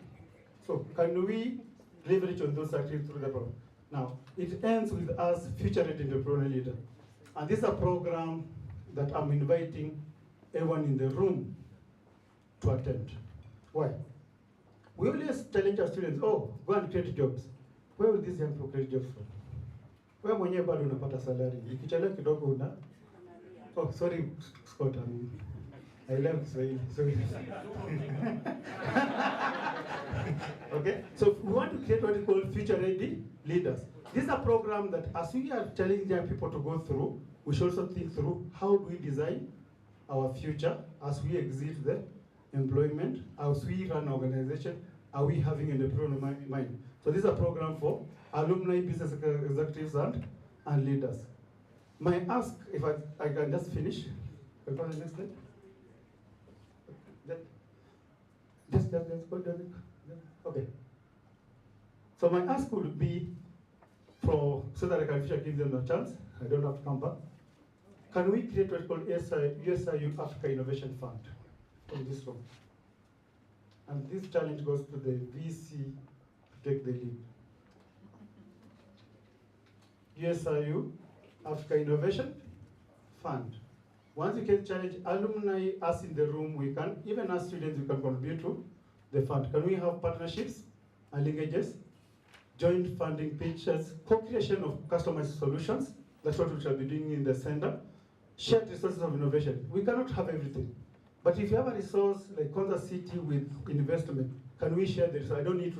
So can we leverage on those activities through the program? Now, it ends with us future-ready entrepreneurial leader. And this is a program that I'm inviting everyone in the room to attend. Why? We always challenge our students, oh, go and create jobs. Where will these young people create jobs from? Where mwenye bado unapata salary? Ikichelewa kidogo una... Oh, sorry, Scott, I love Swahili, sorry. Okay, so we want to create what we call future-ready leaders. This is a program that as we are challenging young people to go through, we should also think through how do we design our future as we exit the employment, as we run organization, are we having an entrepreneurial mind? So this is a program for alumni, business executives, and leaders. My ask, if I can just finish, can I go to the next slide? Just go to the, okay. So my ask would be so that I can give them a chance. I don't have to come back. Can we create what's called USIU-Africa Innovation Fund from this room? And this challenge goes to the VC to take the lead. USIU-Africa Innovation Fund. Once you can challenge alumni, us in the room, we can, even as students, we can contribute to the fund. Can we have partnerships and linkages, joint funding pitches, co-creation of customized solutions? That's what we shall be doing in the center. Shared resources of innovation. We cannot have everything. But if you have a resource like Kansas City with investment, can we share the resource? I don't need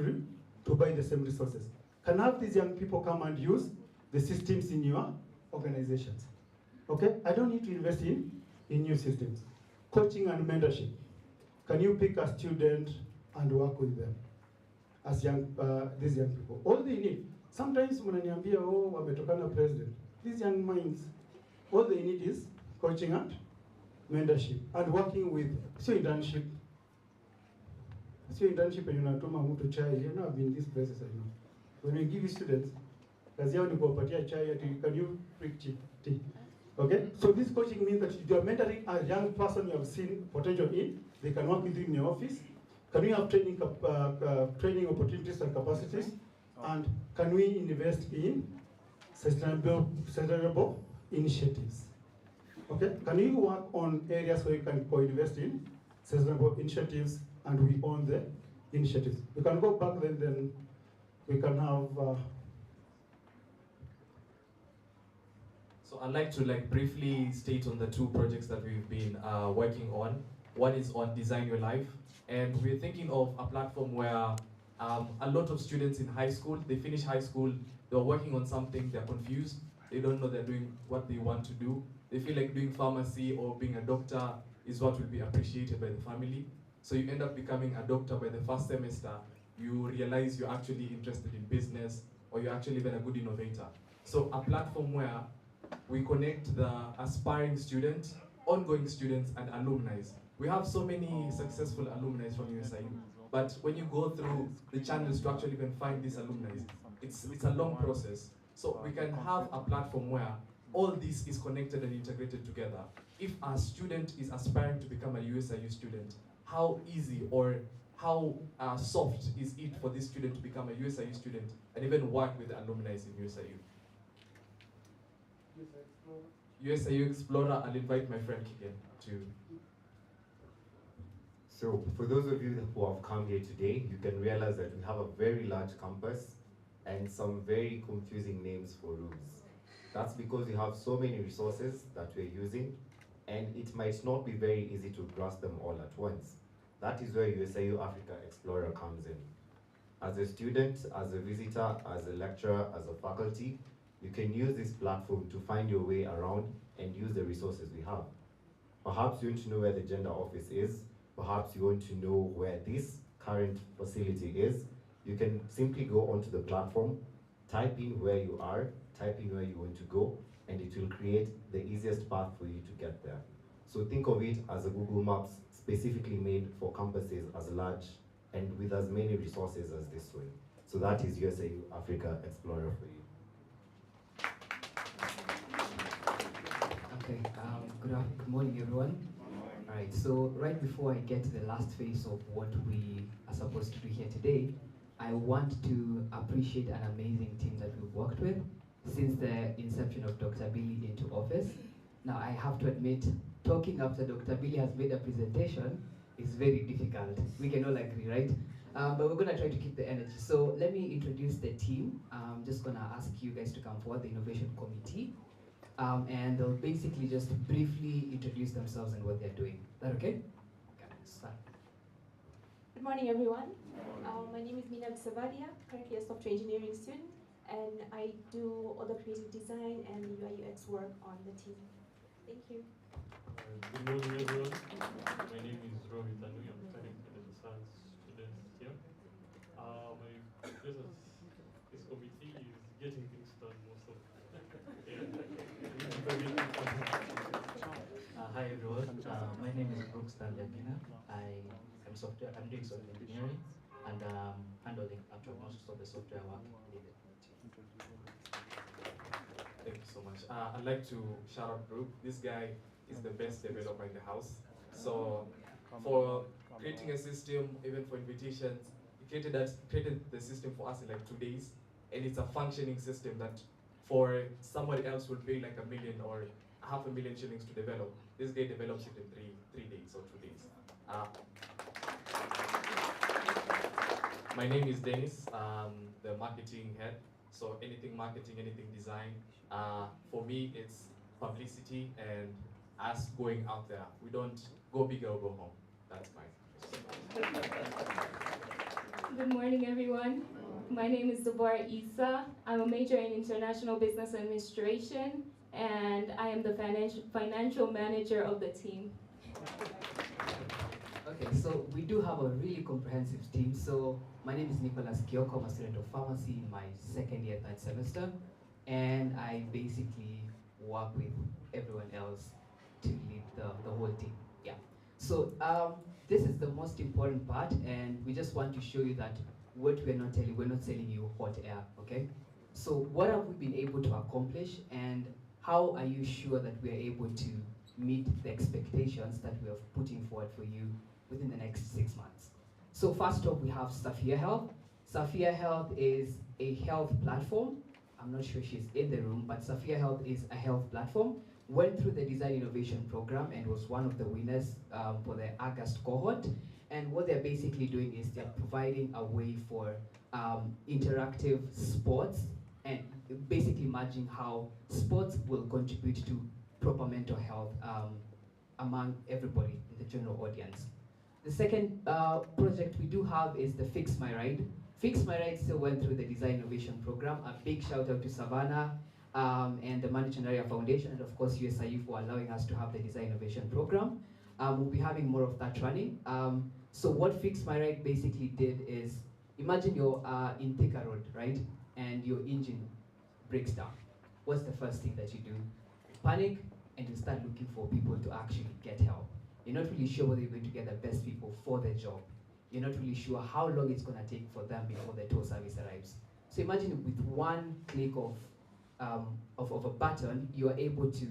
to buy the same resources. Can have these young people come and use the systems in your organizations? Okay, I don't need to invest in new systems. Coaching and mentorship. Can you pick a student and work with them as these young people? All they need. Sometimes when I hear, oh, wametokana president, these young minds, all they need is coaching and mentorship and working with internship. Internship and unatuma mtu chai. You know, I've been in these places, I know. When we give you students, kazi yao ni kuwapatia chai, can you pick tea? Okay, so this coaching means that you are mentoring a young person you have seen potential in, they can work with you in your office. Can we have training opportunities and capacities? And can we invest in sustainable initiatives? Okay, can we work on areas where you can co-invest in sustainable initiatives and we own the initiatives? We can go back then we can have So I'd like to briefly state on the two projects that we've been working on. One is on Design Your Life, and we're thinking of a platform where a lot of students in high school, they finish high school, they're working on something, they're confused, they don't know they're doing what they want to do. They feel like doing pharmacy or being a doctor is what will be appreciated by the family. So you end up becoming a doctor by the first semester, you realize you're actually interested in business, or you're actually even a good innovator. So a platform where we connect the aspiring students, ongoing students, and alumni. We have so many successful alumni from USIU, but when you go through the channels to actually even find these alumni, it's a long process. So we can have a platform where all this is connected and integrated together. If a student is aspiring to become a USIU student, how easy or how soft is it for this student to become a USIU student and even work with the alumni in USIU? USIU Explorer, I'll invite my friend Kigen to. So, for those of you who have come here today, you can realize that we have a very large campus and some very confusing names for rooms. That's because we have so many resources that we're using, and it might not be very easy to grasp them all at once. That is where USIU-Africa Explorer comes in. As a student, as a visitor, as a lecturer, as a faculty, you can use this platform to find your way around and use the resources we have. Perhaps you want to know where the gender office is. Perhaps you want to know where this current facility is. You can simply go onto the platform, type in where you are, type in where you want to go, and it will create the easiest path for you to get there. So think of it as a Google Maps specifically made for campuses as large and with as many resources as this one. So that is USIU-Africa Explorer for you. Okay, good morning everyone. All right, so right before I get to the last phase of what we are supposed to do here today, I want to appreciate an amazing team that we've worked with since the inception of Dr. Billy into office. Now I have to admit, talking after Dr. Billy has made a presentation is very difficult. We can all agree, right? But we're gonna try to keep the energy. So let me introduce the team. I'm just gonna ask you guys to come forward, the Innovation Committee. And they'll basically just briefly introduce themselves and what they're doing. Is that okay? Okay, start. Good morning, everyone. My name is Mina Savadia, currently a software engineering student, and I do all the creative design and UI UX work on the team. Thank you. Good morning, everyone. My name is Rohit Tanui. I'm studying computer science student here. My place as this committee is getting things done most of the time. Hi everyone, my name is Brooks Tanjakina. I'm doing software engineering and handling actually most of the software work needed. Thank you so much. I'd like to shout out Brooke. This guy is the best developer in the house. So for creating a system, even for invitations, he created the system for us in like 2 days, and it's a functioning system that for somebody else would pay like $1 million or $500,000 shillings to develop. This guy develops it in three days or 2 days. My name is Dennis, the marketing head. So anything marketing, anything design. For me, it's publicity and us going out there. We don't go big or go home. That's fine. Good morning, everyone. My name is Deborah Issa. I'm a major in international business administration, and I am the financial manager of the team. Okay, so we do have a really comprehensive team. So my name is Nicholas Kioko. I'm a student of pharmacy in my second year, third semester, and I basically work with everyone else to lead the whole team. Yeah. So this is the most important part, and we just want to show you that what we're not selling you hot air, okay? So what have we been able to accomplish, and how are you sure that we are able to meet the expectations that we have putting forward for you within the next 6 months? So first off, we have Safia Health. Safia Health is a health platform. I'm not sure she's in the room, but Safia Health is a health platform. Went through the Design Innovation Program and was one of the winners for the August cohort. And what they're basically doing is they're providing a way for interactive sports and basically merging how sports will contribute to proper mental health among everybody in the general audience. The second project we do have is the Fix My Ride. Fix My Ride still went through the Design Innovation Program. A big shout out to Savannah and the Management Area Foundation, and of course USIU for allowing us to have the Design Innovation Program. We'll be having more of that running. So what Fix My Ride basically did is, imagine you're in Thika Road, right? And your engine breaks down. What's the first thing that you do? Panic, and you start looking for people to actually get help. You're not really sure whether you're going to get the best people for the job. You're not really sure how long it's going to take for them before the tow service arrives. So imagine with one click of of a button, you are able to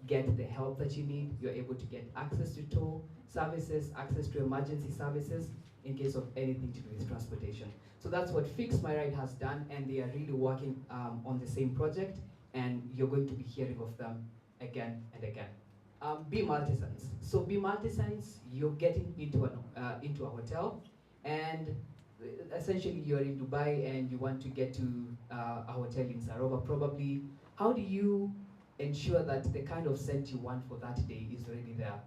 get the help that you need. You're able to get access to toll services, access to emergency services in case of anything to do with transportation. So that's what Fix My Ride has done, and they are really working on the same project, and you're going to be hearing of them again and again. Be Multisense. So Be Multisense, you're getting into a hotel, and essentially you're in Dubai and you want to get to a hotel in Sarova probably. How do you ensure that the kind of scent you want for that day is already there?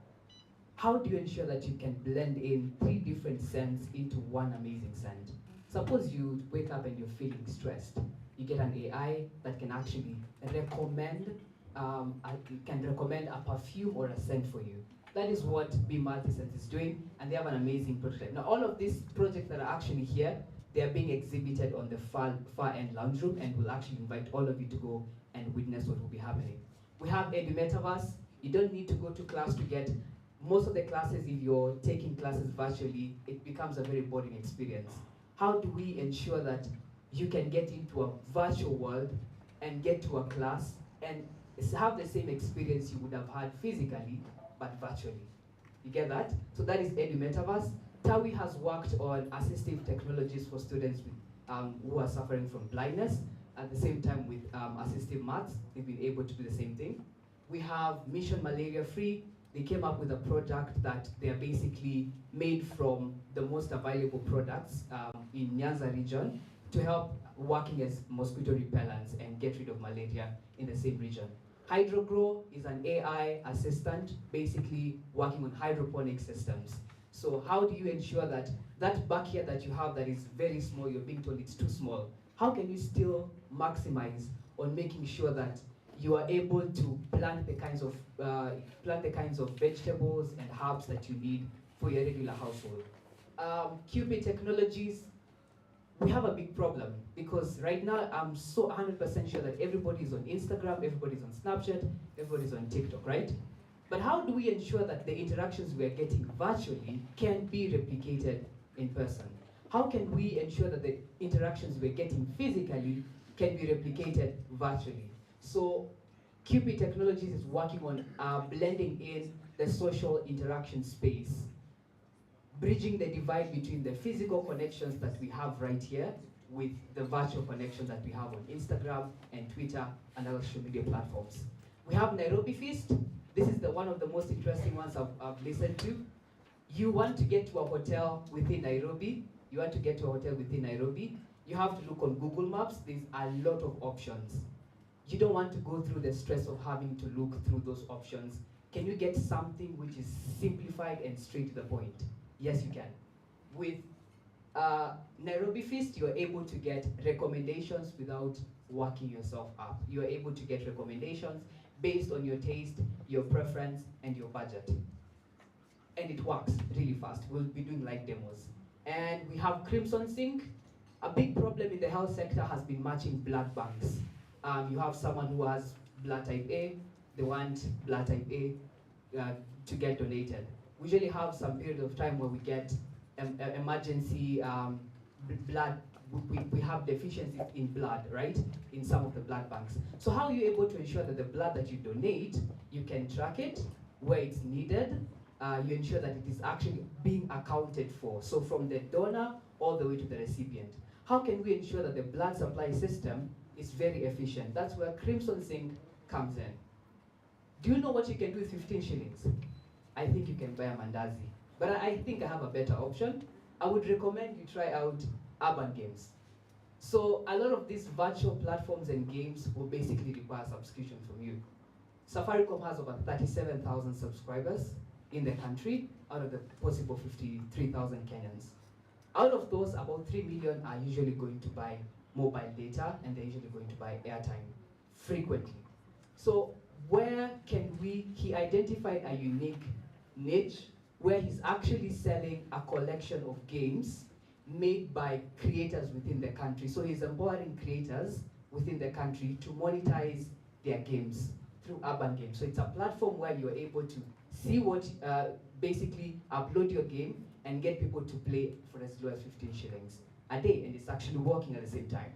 How do you ensure that you can blend in 3 different scents into one amazing scent? Suppose you wake up and you're feeling stressed. You get an AI that can actually recommend a perfume or a scent for you. That is what Be Multisense is doing, and they have an amazing prototype. Now, all of these projects that are actually here, they are being exhibited on the far end lounge room, and we'll actually invite all of you to go and witness what will be happening. We have Edu Metaverse. You don't need to go to class to get most of the classes. If you're taking classes virtually, it becomes a very boring experience. How do we ensure that you can get into a virtual world and get to a class and have the same experience you would have had physically, but virtually? You get that? So that is Edu Metaverse. TAWI has worked on assistive technologies for students with, who are suffering from blindness. At the same time with assistive maths, they've been able to do the same thing. We have Mission Malaria Free. They came up with a product that they are basically made from the most available products in Nyanza region to help working as mosquito repellents and get rid of malaria in the same region. HydroGrow is an AI assistant, basically working on hydroponic systems. So how do you ensure that that backyard that you have that is very small, you're being told it's too small, how can you still maximize on making sure that you are able to plant the kinds of vegetables and herbs that you need for your regular household? QP Technologies, we have a big problem because right now I'm so 100% sure that everybody's on Instagram, everybody's on Snapchat, everybody's on TikTok, right? But how do we ensure that the interactions we are getting virtually can be replicated in person? How can we ensure that the interactions we're getting physically can be replicated virtually? So QP Technologies is working on blending in the social interaction space, bridging the divide between the physical connections that we have right here with the virtual connection that we have on Instagram and Twitter and other social media platforms. We have Nairobi Feast. This is one of the most interesting ones I've listened to. You want to get to a hotel within Nairobi. You want to get to a hotel within Nairobi. You have to look on Google Maps. There's a lot of options. You don't want to go through the stress of having to look through those options. Can you get something which is simplified and straight to the point? Yes, you can. With Nairobi Feast, you're able to get recommendations without working yourself up. You're able to get recommendations based on your taste, your preference, and your budget. And it works really fast. We'll be doing live demos. And we have Crimson Sync. A big problem in the health sector has been matching blood banks. You have someone who has blood type A, they want blood type A to get donated. We usually have some period of time where we get emergency blood, we have deficiency in blood, right? In some of the blood banks. So how are you able to ensure that the blood that you donate, you can track it where it's needed, you ensure that it is actually being accounted for. So from the donor all the way to the recipient. How can we ensure that the blood supply system is very efficient? That's where Crimson Sync comes in. Do you know what you can do with 15 shillings? I think you can buy a mandazi. But I think I have a better option. I would recommend you try out urban games. So a lot of these virtual platforms and games will basically require subscription from you. Safaricom has over 37,000 subscribers in the country out of the possible 53,000 Kenyans. Out of those, about 3 million are usually going to buy mobile data, and they're usually going to buy airtime frequently. So where can he identified a unique niche where he's actually selling a collection of games made by creators within the country. So he's empowering creators within the country to monetize their games through urban games. So it's a platform where you're able to see what, basically upload your game and get people to play for as low as 15 shillings a day, and it's actually working at the same time.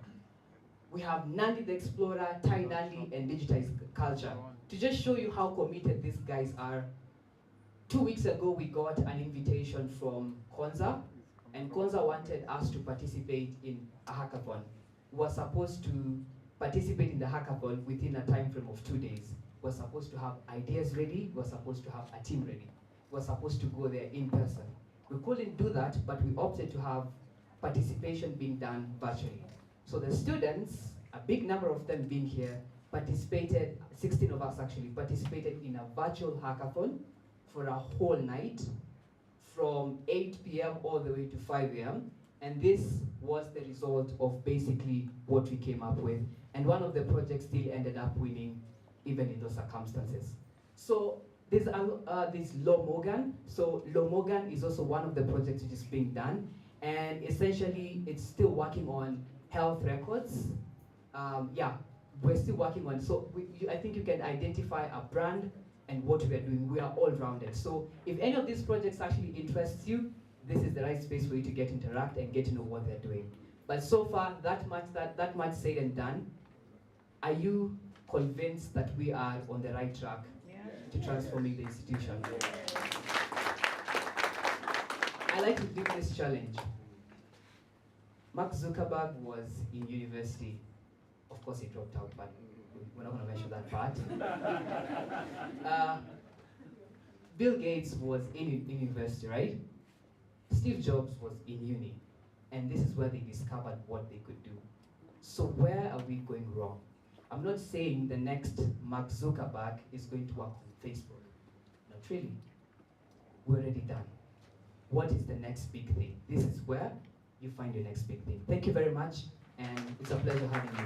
We have Nandi the Explorer, Thai Nandi, and Digitized Culture. To just show you how committed these guys are, 2 weeks ago we got an invitation from Konza, and Konza wanted us to participate in a hackathon. We were supposed to participate in the hackathon within a time frame of 2 days. We were supposed to have ideas ready, we were supposed to have a team ready. We were supposed to go there in person. We couldn't do that, but we opted to have participation being done virtually. So the students, a big number of them being here, participated, 16 of us actually, participated in a virtual hackathon for a whole night from 8 p.m. all the way to 5 a.m. And this was the result of basically what we came up with. And one of the projects still ended up winning even in those circumstances. So there's Law Morgan. So Law Morgan is also one of the projects which is being done. And essentially it's still working on health records. Yeah, we're still working on, so I think you can identify a brand and what we are doing. We are all rounded. So if any of these projects actually interests you, this is the right space for you to interact and get to know what they're doing. But so far, that much said and done, are you convinced that we are on the right track to transforming the institution? I like to give this challenge. Mark Zuckerberg was in university. Of course, he dropped out, but we're not going to mention that part. Bill Gates was in university, right? Steve Jobs was in uni, and this is where they discovered what they could do. So where are we going wrong? I'm not saying the next Mark Zuckerberg is going to work on Facebook. Not really. We're already done. What is the next big thing? This is where you find your next big thing. Thank you very much, and it's a pleasure having you.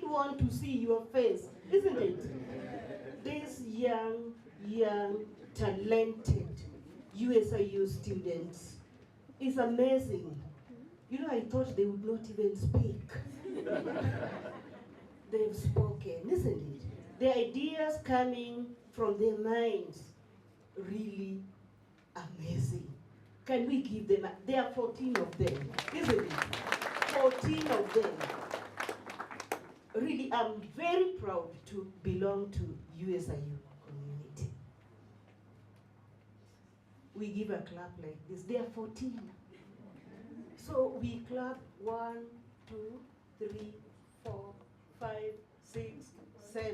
Want to see your face, isn't it? These young, talented USIU students is amazing. You know, I thought they would not even speak. They've spoken, isn't it? The ideas coming from their minds, really amazing. Can we give them, there are 14 of them, isn't it? 14 of them. Really, I'm very proud to belong to USIU community. We give a clap like this. There are 14. So we clap 1, 2, 3, 4, 5, 6, 7.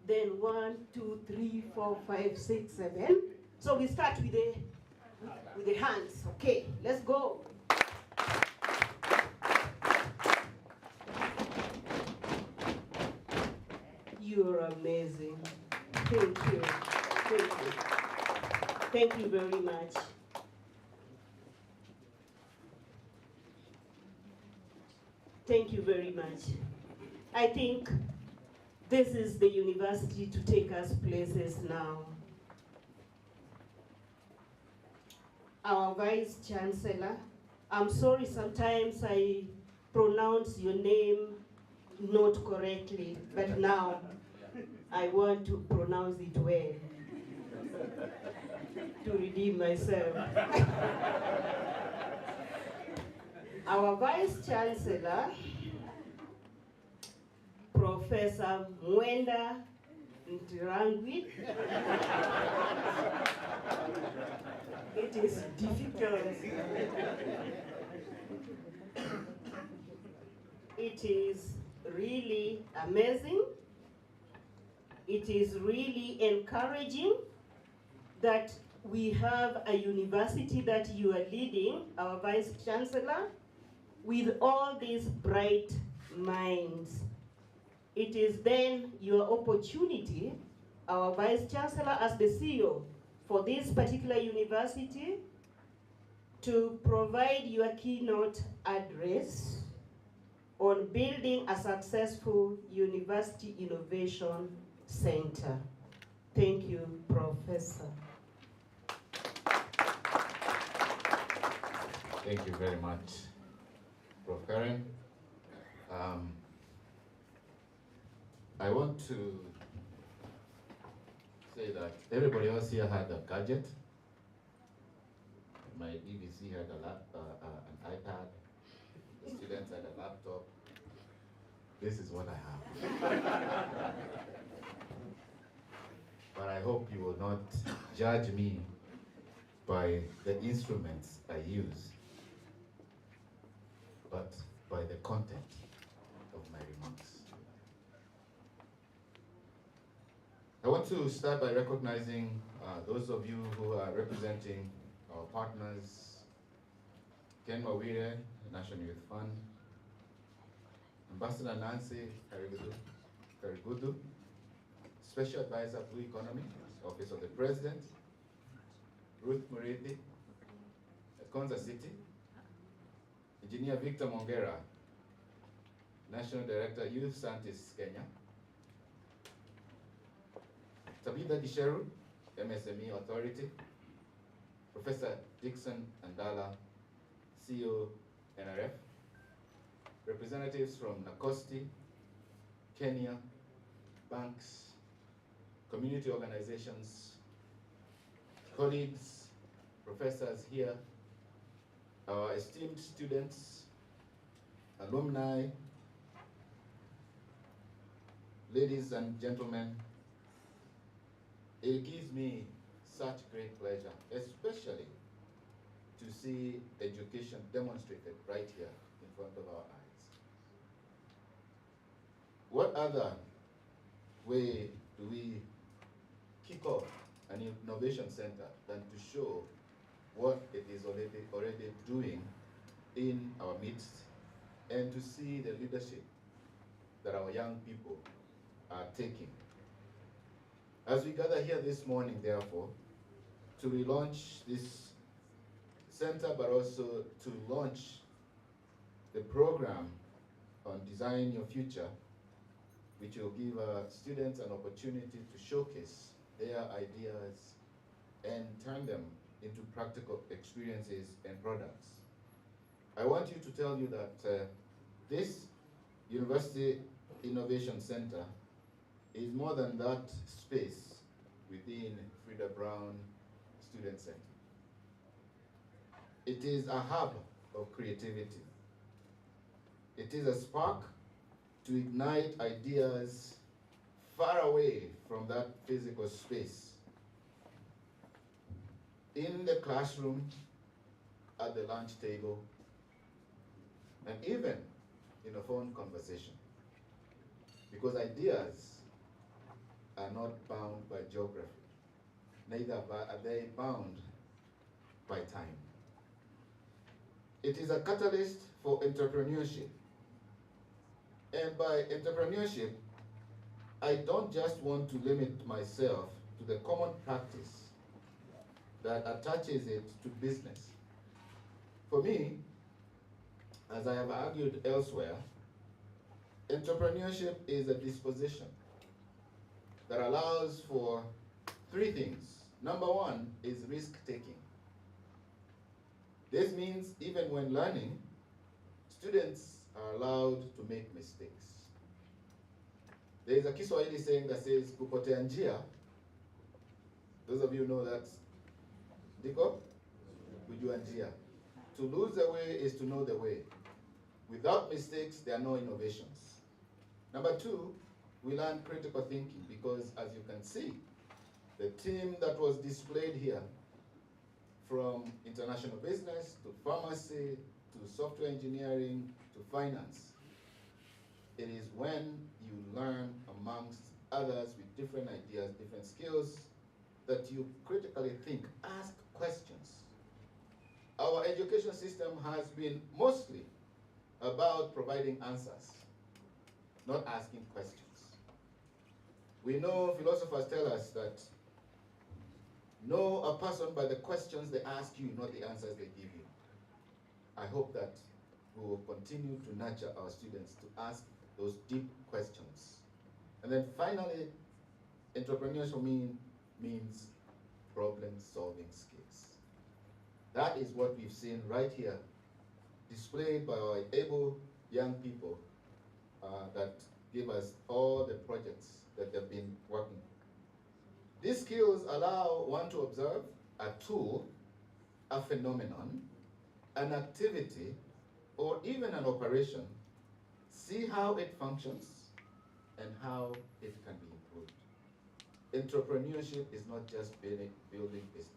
Then 1, 2, 3, 4, 5, 6, 7. So we start with the hands. Okay, let's go. You're amazing. Thank you. Thank you. Thank you very much. Thank you very much. I think this is the university to take us places now. Our Vice Chancellor, I'm sorry sometimes I pronounce your name not correctly, but now I want to pronounce it well to redeem myself. Our Vice Chancellor, Professor Mwenda Ntirangwi. It is difficult. It is really amazing. It is really encouraging that we have a university that you are leading, our Vice Chancellor, with all these bright minds. It is then your opportunity, our Vice Chancellor as the CEO for this particular university, to provide your keynote address on building a successful university innovation center. Thank you, Professor. Thank you very much, Prof. Karen. I want to say that everybody else here had a gadget. My EVC had an iPad. The students had a laptop. This is what I have. But I hope you will not judge me by the instruments I use, but by the content of my remarks. I want to start by recognizing those of you who are representing our partners, Ken Mawire, National Youth Fund, Ambassador Nancy Karigudu, Special Advisor Blue Economy, Office of the President, Ruth Murithi, at Konza City, Engineer Victor Mongera, National Director, Youth Scientists Kenya, Tabitha Gisheru, MSME Authority, Professor Dixon Andala, CEO, NRF, representatives from Nakosti, Kenya, banks, community organizations, colleagues, professors here, our esteemed students, alumni, ladies and gentlemen, it gives me such great pleasure, especially to see education demonstrated right here in front of our eyes. What other way do we kick off an innovation center than to show what it is already doing in our midst and to see the leadership that our young people are taking? As we gather here this morning, therefore, to relaunch this center, but also to launch the program on Design Your Future, which will give students an opportunity to showcase their ideas and turn them into practical experiences and products. I want you to tell you that this University Innovation Center is more than that space within Frida Brown Student Center. It is a hub of creativity. It is a spark to ignite ideas far away from that physical space. In the classroom, at the lunch table, and even in a phone conversation. Because ideas are not bound by geography, neither are they bound by time. It is a catalyst for entrepreneurship. And by entrepreneurship, I don't just want to limit myself to the common practice that attaches it to business. For me, as I have argued elsewhere, entrepreneurship is a disposition that allows for three things. Number one is risk-taking. This means even when learning, students are allowed to make mistakes. There is a Kiswahili saying that says, kupotea njia. Those of you know that. Diko? Kujua njia. To lose the way is to know the way. Without mistakes, there are no innovations. Number two, we learn critical thinking because, as you can see, the team that was displayed here, from international business to pharmacy to software engineering to finance, it is when you learn amongst others with different ideas, different skills, that you critically think, ask questions. Our education system has been mostly about providing answers, not asking questions. We know philosophers tell us that know a person by the questions they ask you, not the answers they give you. I hope that we will continue to nurture our students to ask those deep questions. And then finally, entrepreneurship for me means problem-solving skills. That is what we've seen right here, displayed by our able young people that give us all the projects that they've been working. These skills allow one to observe a tool, a phenomenon, an activity, or even an operation, see how it functions, and how it can be improved. Entrepreneurship is not just building business.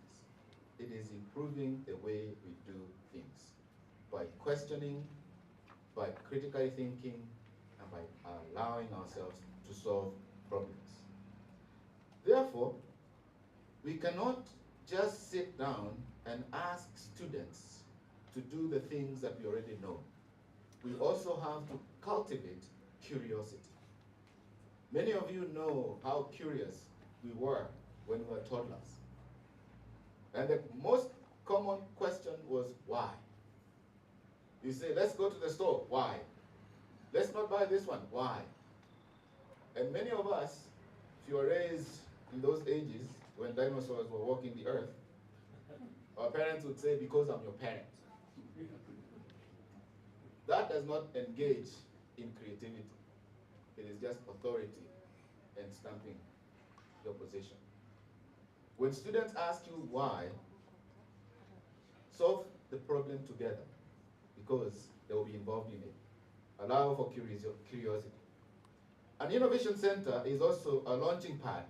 It is improving the way we do things by questioning, by critically thinking, and by allowing ourselves to solve problems. Therefore, we cannot just sit down and ask students to do the things that we already know. We also have to cultivate curiosity. Many of you know how curious we were when we were toddlers. And the most common question was why? You say, let's go to the store, why? Let's not buy this one, why? And many of us, if you were raised in those ages when dinosaurs were walking the earth, our parents would say, because I'm your parent. That does not engage in creativity. It is just authority and stamping your position. When students ask you why, solve the problem together because they will be involved in it. Allow for curiosity. An innovation center is also a launching pad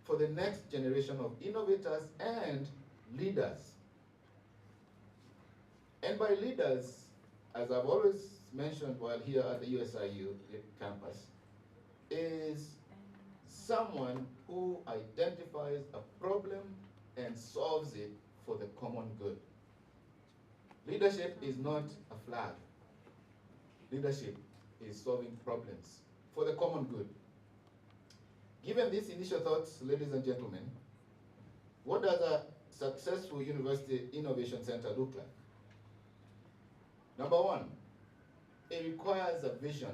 for the next generation of innovators and leaders. And by leaders, as I've always mentioned while here at the USIU campus, is someone who identifies a problem and solves it for the common good. Leadership is not a flag. Leadership is solving problems for the common good. Given these initial thoughts, ladies and gentlemen, what does a successful university innovation center look like? Number one, it requires a vision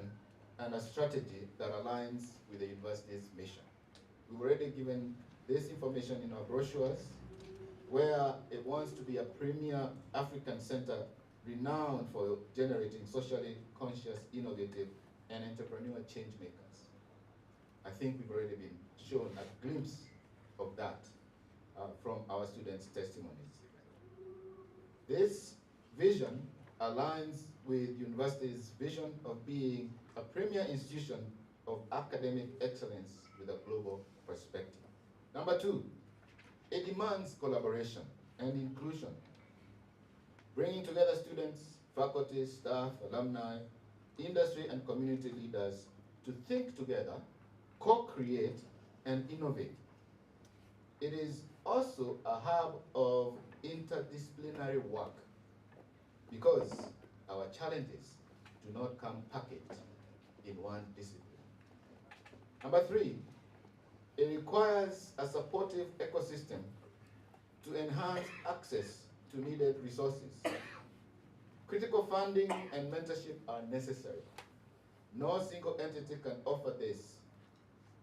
and a strategy that aligns with the university's mission. We've already given this information in our brochures, where it wants to be a premier African center renowned for generating socially conscious, innovative, and entrepreneurial change makers. I think we've already been shown a glimpse of that from our students' testimonies. This vision aligns with university's vision of being a premier institution of academic excellence with a global perspective. Number two, it demands collaboration and inclusion, bringing together students, faculty, staff, alumni, industry, and community leaders to think together, co-create, and innovate. It is also a hub of interdisciplinary work because our challenges do not come packaged in one discipline. Number three, it requires a supportive ecosystem to enhance access to needed resources. Critical funding and mentorship are necessary. No single entity can offer this,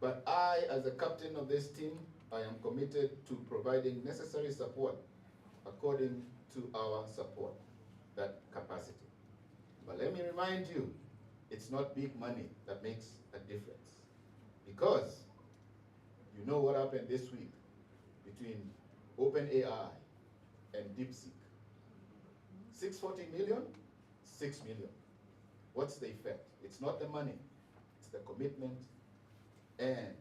but I, as the captain of this team, I am committed to providing necessary support according to our support, that capacity. But let me remind you, it's not big money that makes a difference. Because you know what happened this week between OpenAI and DeepSeek. 640 million, 6 million. What's the effect? It's not the money, it's the commitment and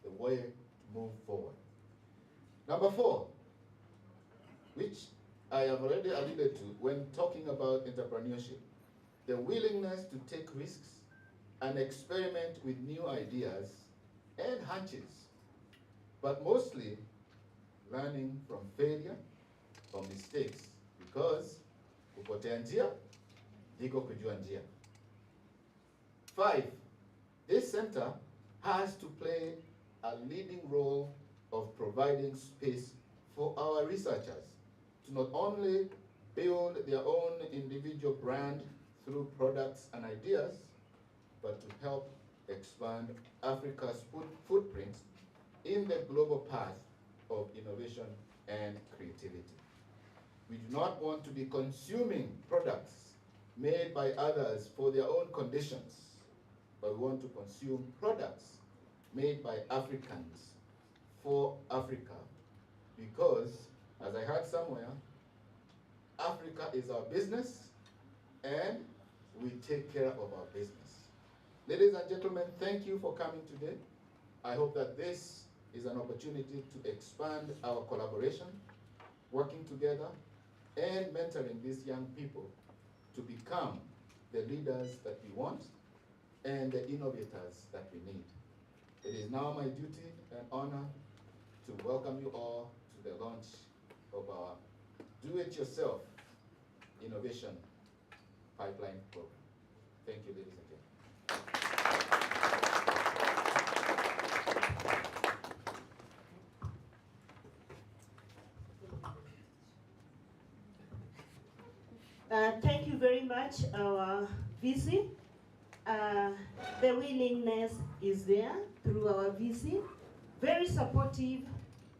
the way to move forward. Number four, which I have already alluded to when talking about entrepreneurship, the willingness to take risks and experiment with new ideas and hunches, but mostly learning from failure, from mistakes, because kupotea njia, ndiko kujua njia. 5, this center has to play a leading role of providing space for our researchers to not only build their own individual brand through products and ideas, but to help expand Africa's footprint in the global path of innovation and creativity. We do not want to be consuming products made by others for their own conditions, but we want to consume products made by Africans for Africa, because, as I heard somewhere, Africa is our business, and we take care of our business. Ladies and gentlemen, thank you for coming today. I hope that this is an opportunity to expand our collaboration, working together, and mentoring these young people to become the leaders that we want and the innovators that we need. It is now my duty and honor to welcome you all to the launch of our do-it-yourself innovation pipeline program. Thank you, ladies and Thank you very much, our VC. The willingness is there through our VC, very supportive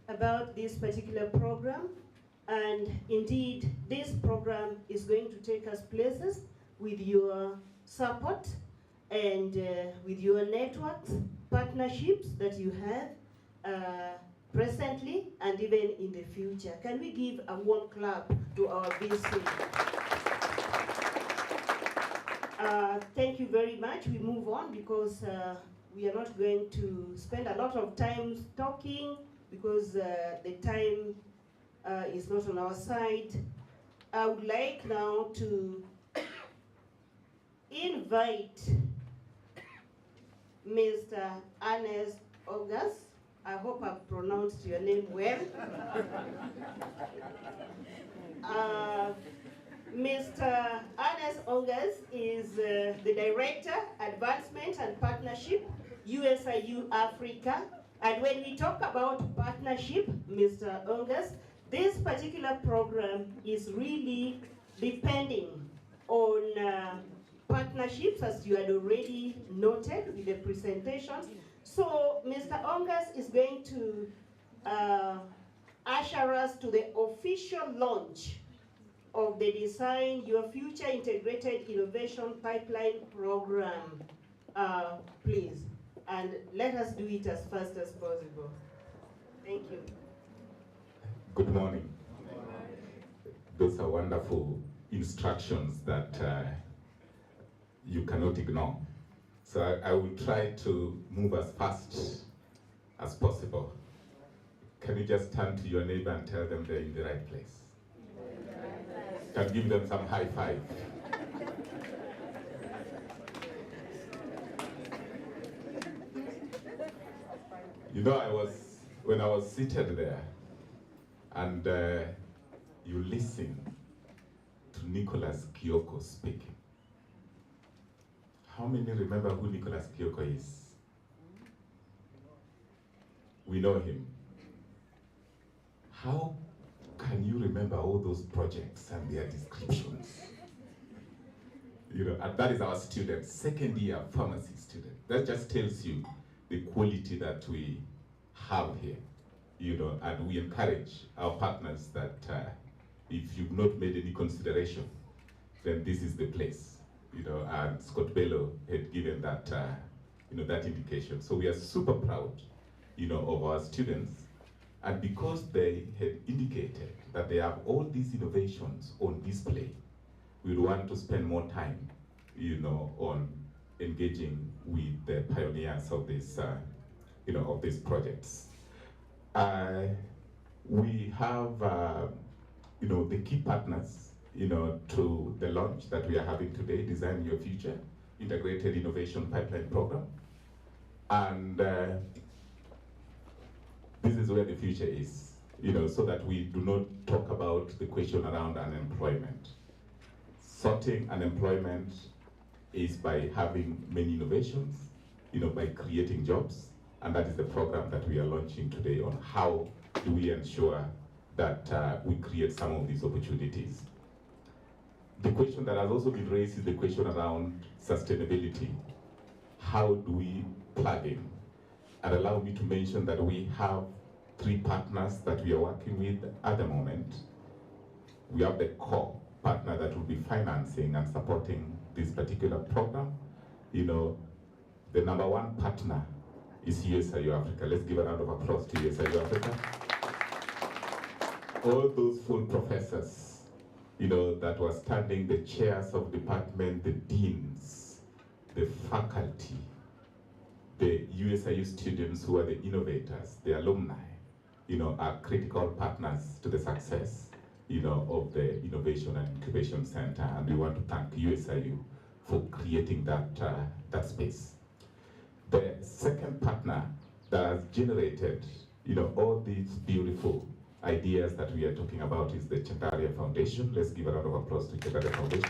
about this particular program. And indeed, this program is going to take us places with your support and with your networks, partnerships that you have presently and even in the future. Can we give a warm clap to our VC? Thank you very much. We move on because we are not going to spend a lot of time talking because the time is not on our side. I would like now to invite Mr. Ernest August. I hope I've pronounced your name well. Mr. Ernest August is the Director, Advancement and Partnership, USIU-Africa. And when we talk about partnership, Mr. August, this particular program is really depending on partnerships, as you had already noted with the presentations. So Mr. August is going to usher us to the official launch of the Design Your Future Integrated Innovation Pipeline Program, please. And let us do it as fast as possible. Thank you. Good morning. Those are wonderful instructions that you cannot ignore. So I will try to move as fast as possible. Can you just turn to your neighbor and tell them they're in the right place? Can give them some high five. You know, when I was seated there, and you listen to Nicholas Kioko speaking. How many remember who Nicholas Kioko is? We know him. How can you remember all those projects and their descriptions? You know, and that is our student, second year pharmacy student. That just tells you the quality that we have here. You know, and we encourage our partners that if you've not made any consideration, then this is the place. You know, and Scott Bello had given that, you know, that indication. So we are super proud, you know, of our students, and because they had indicated that they have all these innovations on display, we want to spend more time, you know, on engaging with the pioneers of this, you know, of these projects. We have, you know, the key partners, you know, to the launch that we are having today, Design Your Future Integrated Innovation Pipeline Program. And this is where the future is, you know, so that we do not talk about the question around unemployment. Sorting unemployment is by having many innovations, you know, by creating jobs. And that is the program that we are launching today on how do we ensure that we create some of these opportunities. The question that has also been raised is the question around sustainability. How do we plug in? And allow me to mention that we have 3 partners that we are working with at the moment. We have the core partner that will be financing and supporting this particular program. You know, the number 1 partner, is USIU-Africa. Let's give a round of applause to USIU-Africa. All those full professors, that were standing, the chairs of department, the deans, the faculty, the USIU students who are the innovators, the alumni, are critical partners to the success, of the Innovation and Incubation Center. And we want to thank USIU for creating that space. The second partner that has generated, all these beautiful ideas that we are talking about is the Chandaria Foundation. Let's give a round of applause to Chandaria Foundation.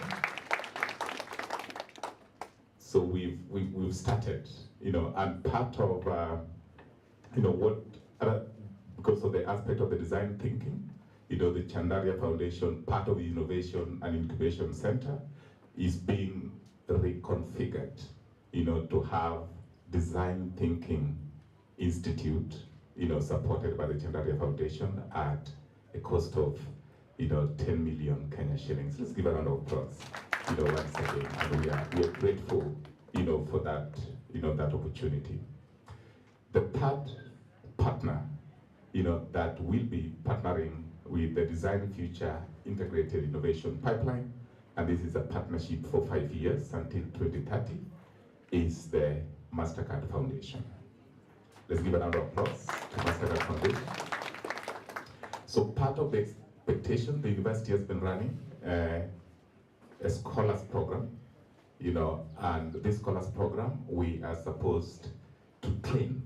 So we've started, and part of, because of the aspect of the design thinking, the Chandaria Foundation, part of the Innovation and Incubation Center, is being reconfigured, to have design thinking institute, supported by the Chandaria Foundation at a cost of, 10 million Kenya shillings. Let's give a round of applause, once again. And we are grateful, for that, that opportunity. The third partner, that will be partnering with the Design Future Integrated Innovation Pipeline, and this is a partnership for 5 years until 2030, is the MasterCard Foundation. Let's give a round of applause to MasterCard Foundation. So part of the expectation, the university has been running a scholars program, and this scholars program, we are supposed to train,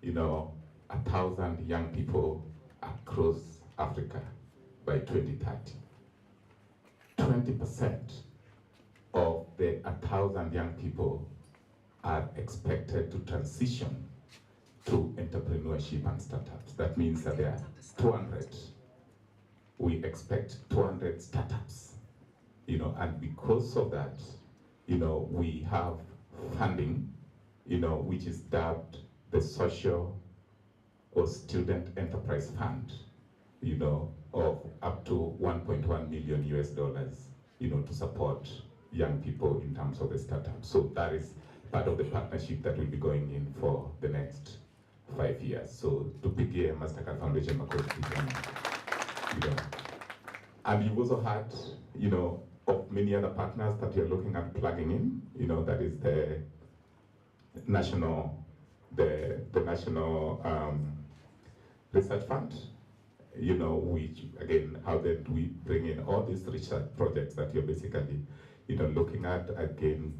1,000 young people across Africa by 2030. 20% of the 1,000 young people are expected to transition to entrepreneurship and startups. That means that there are 200. We expect 200 startups, and because of that, we have funding, which is dubbed the Social or Student Enterprise Fund, of up to $1.1 million US, to support young people in terms of the startup. So that is part of the partnership that will be going in for the next 5 years. So to begin MasterCard Foundation, and you've also had, of many other partners that you're looking at plugging in, that is the national, research fund, which again, how then do we bring in all these research projects that you're basically, looking at, again,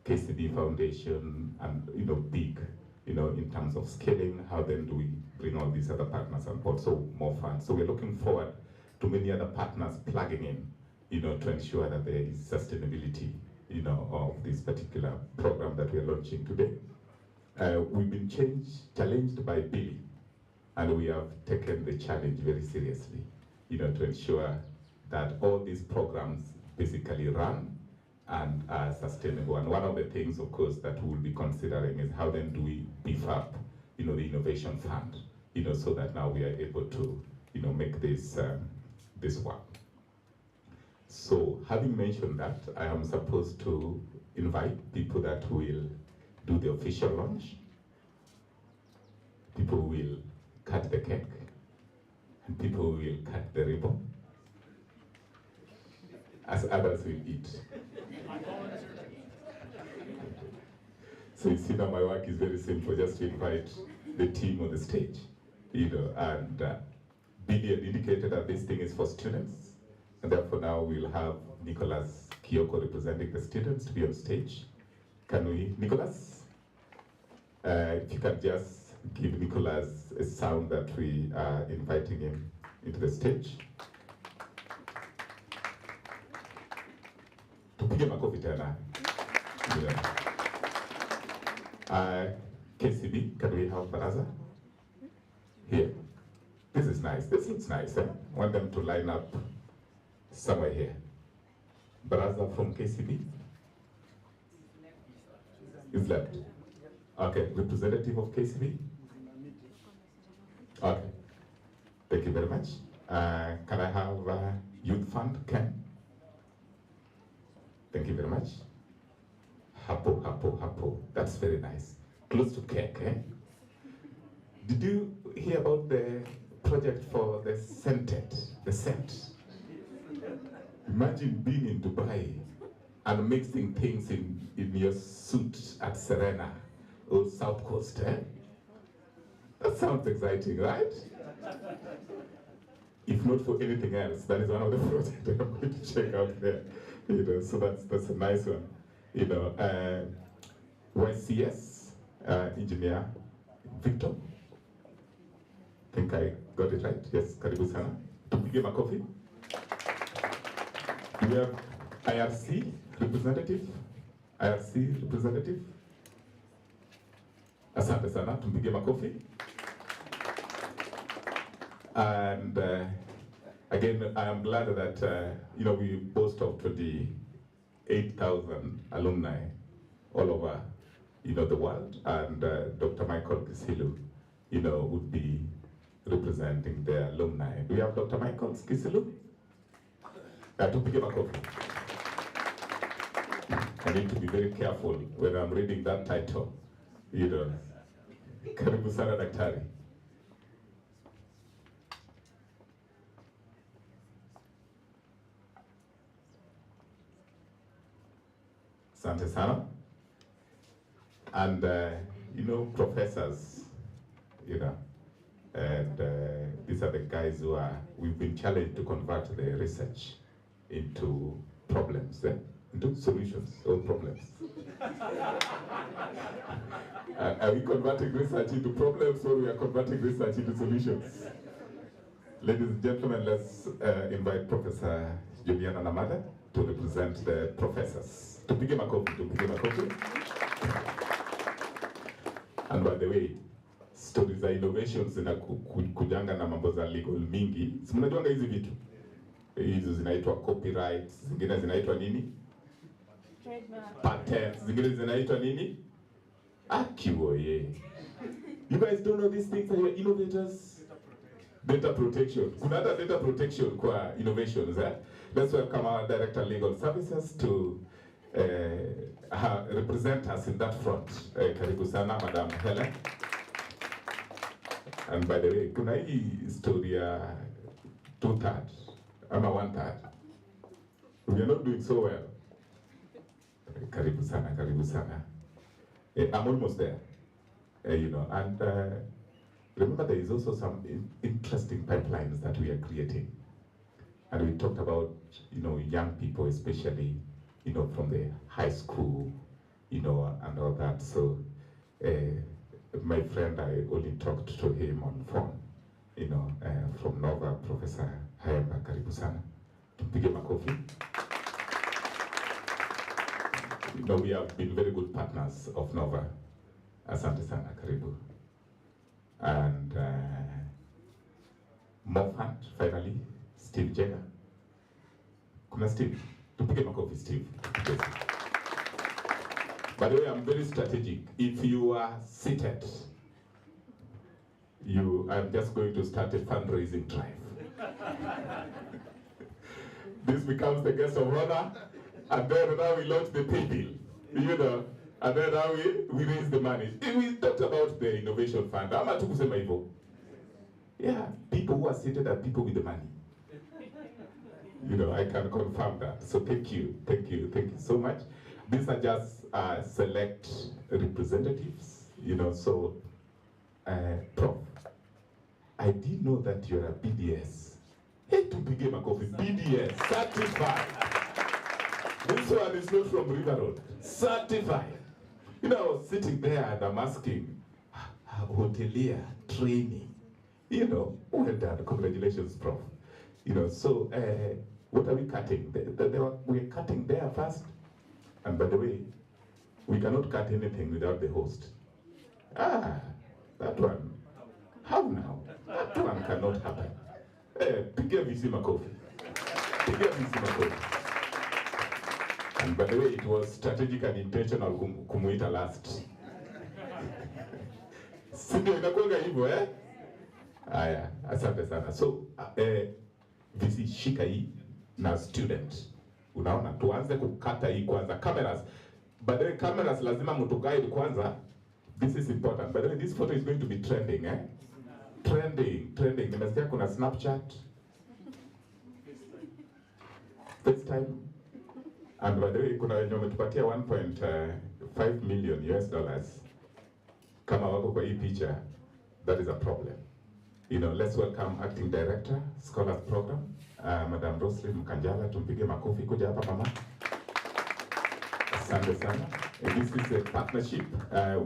KCB Foundation and, big, in terms of scaling, how then do we bring all these other partners on board, so more funds. So we're looking forward to many other partners plugging in, to ensure that there is sustainability, of this particular program that we're launching today. We've been challenged by Billy, and we have taken the challenge very seriously, to ensure that all these programs basically run and are sustainable. And one of the things, of course, that we'll be considering is how then do we beef up, the innovation fund, so that now we are able to, make this this work. So having mentioned that, I am supposed to invite people that will do the official launch. People will cut the cake, and people will cut the ribbon, as others will eat. So you see now my work is very simple, just to invite the team on the stage, and Billy had indicated that this thing is for students, and therefore now we'll have Nicholas Kioko representing the students to be on stage. Can we, Nicholas? If you can just give Nicholas a sound that we are inviting him into the stage. Tupige makofi tena. KCB, can we have Baraza? Here. This is nice. This looks nice, eh? I want them to line up somewhere here. Baraza from KCB? Is left. Okay, representative of KCB? Okay. Thank you very much. Can I have Youth Fund, Ken? Thank you very much. Hapo. That's very nice. Close to cake, eh? Did you hear about the project for the scented, the scent? Imagine being in Dubai and mixing things in your suit at Serena or South Coast, eh? That sounds exciting, right? If not for anything else, that is one of the projects I'm going to check out there. You know, so that's a nice one. You know, YCS engineer Victor. I think I got it right. Yes, karibu sana. Tupige makofi. We have IRC representative. IRC representative. Asante sana. Tupige makofi. And again, I am glad that you know, we boast of 28,000 alumni all over, you know, the world, and Dr. Michael Kisilu, you know, would be representing the alumni. Do we have Dr. Michael Kisilu? Tupige makofi. I need to be very careful when I'm reading that title. You know, karibu sana daktari. Asante sana. And you know, professors, you know, and these are the guys who are, we've been challenged to convert the research into problems, into solutions or problems. Are we converting research into problems, or we are converting research into solutions? Ladies and gentlemen, let's invite Professor Juliana Namada to represent the professors. Tupige makofi, tupige makofi. And by the way, stories za innovations kujanga na mambo za legal mingi. Si mnajuanga hizi vitu? Hizo zinaitwa copyright, zingine zinaitwa nini? Patents, zingine zinaitwa nini? Akiwoye. You guys don't know these things, are you innovators? Data protection. Kuna hata data protection kwa innovations, eh? Let's welcome our Director of Legal Services to represent us in that front. Karibu sana, Madam Helen. And by the way, kuna hii story ya 2/3 ama 1/3. We are not doing so well. Karibu sana, karibu sana. I'm almost there. You know, and remember there is also some interesting pipelines that we are creating. And we talked about, you know, young people, especially, you know, from the high school, you know, and all that. So, my friend, I only talked to him on phone, you know, from Nova, Professor Hayamba, karibu sana. Tupige makofi. You know, we have been very good partners of Nova. Asante sana, karibu. And Moffat, finally, Steve Jenner. Kuna Steve? Tupige makofi, Steve. Yes. By the way, I'm very strategic. If you are seated, I'm just going to start a fundraising drive. This becomes the guest of honor, and then now we launch the pay bill, you know, and then now we raise the money. We talked about the innovation fund. Ama tu kusema hivyo. Yeah, people who are seated are people with the money. You know, I can confirm that. So thank you so much. These are just select representatives, you know, so, Prof, I didn't know that you're a BDS. Hey, tupige makofi, BDS, certified. This one is not from River Road, certified. You know, I was sitting there and I'm asking, hotelier, training, you know, well done, congratulations, Prof. You know, so, what are we cutting? We're cutting there first. And by the way, we cannot cut anything without the host. That one. How now? That one cannot happen. Pigia visima coffee. Pigia visima coffee. And by the way, it was strategic and intentional kumuita last. Sindio inakuanga hivyo, eh? Aya, asante sana. So, visi shika hii na student. Unaona, tuanze kukata hii kwanza. Cameras. By the way, cameras lazima mtu guide kwanza. This is important. By the way, this photo is going to be trending, eh? Trending. Nimesikia kuna Snapchat, FaceTime, and by the way, kuna wenye wametupatia 1.5 million US dollars. Kama wako kwa hii picha, that is a problem. You know, let's welcome Acting Director, Scholars Program, Madam Roslyn Mkanjala. Tumpige makofi kuja hapa mama. Asante sana. This is a partnership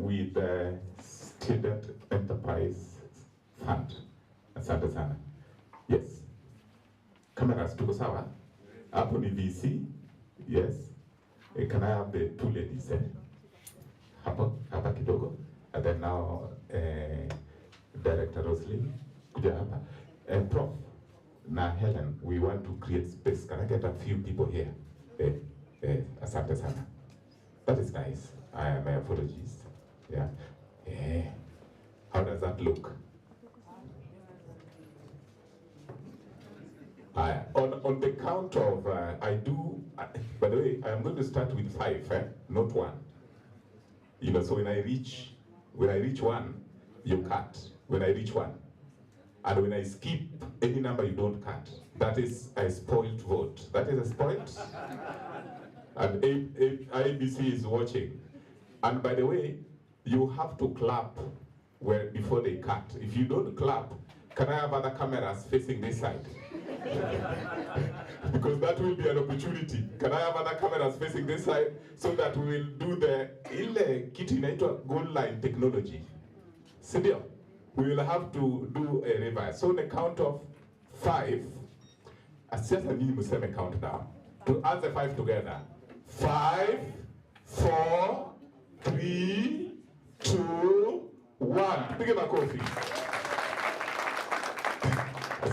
with the Student Enterprise Fund. Asante sana. Yes. Cameras tuko sawa? Hapo ni VC. Yes. Can I have the two ladies? Hapa kidogo. And then now Director Roslyn kuja hapa. Prof na Helen, we want to create space. Can I get a few people here? Asante sana. That is nice. My apologies. Yeah. How does that look? On the count of, by the way, I am going to start with 5, not 1. You know, so when I reach 1, you cut. When I reach 1. And when I skip any number, you don't cut. That is a spoiled vote. That is a spoiled. And IBC is watching. And by the way, you have to clap before they cut. If you don't clap, can I have other cameras facing this side? Because that will be an opportunity. Can I have other cameras facing this side so that we will do the kitu inaitwa goal line technology. Sindio? We will have to do a reverse. So on the count of 5, asiasa nini museme countdown. To add the 5 together. 5, 4, 3, 2, 1. Tupige makofi.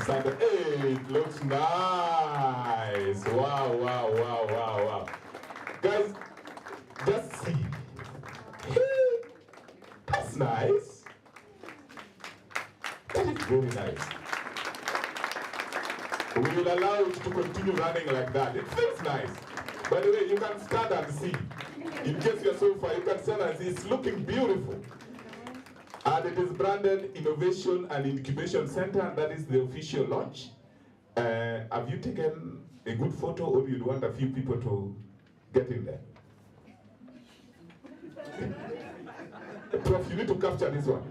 Hey, it looks nice. Wow. Guys, just see. Hey, that's nice. That is very nice. We will allow it to continue running like that. It feels nice. By the way, you can stand and see. In case you're so far, you can stand and see. It's looking beautiful. And it is branded Innovation and Incubation Center, and that is the official launch. Have you taken a good photo, or do you want a few people to get in there? Prof, you need to capture this one.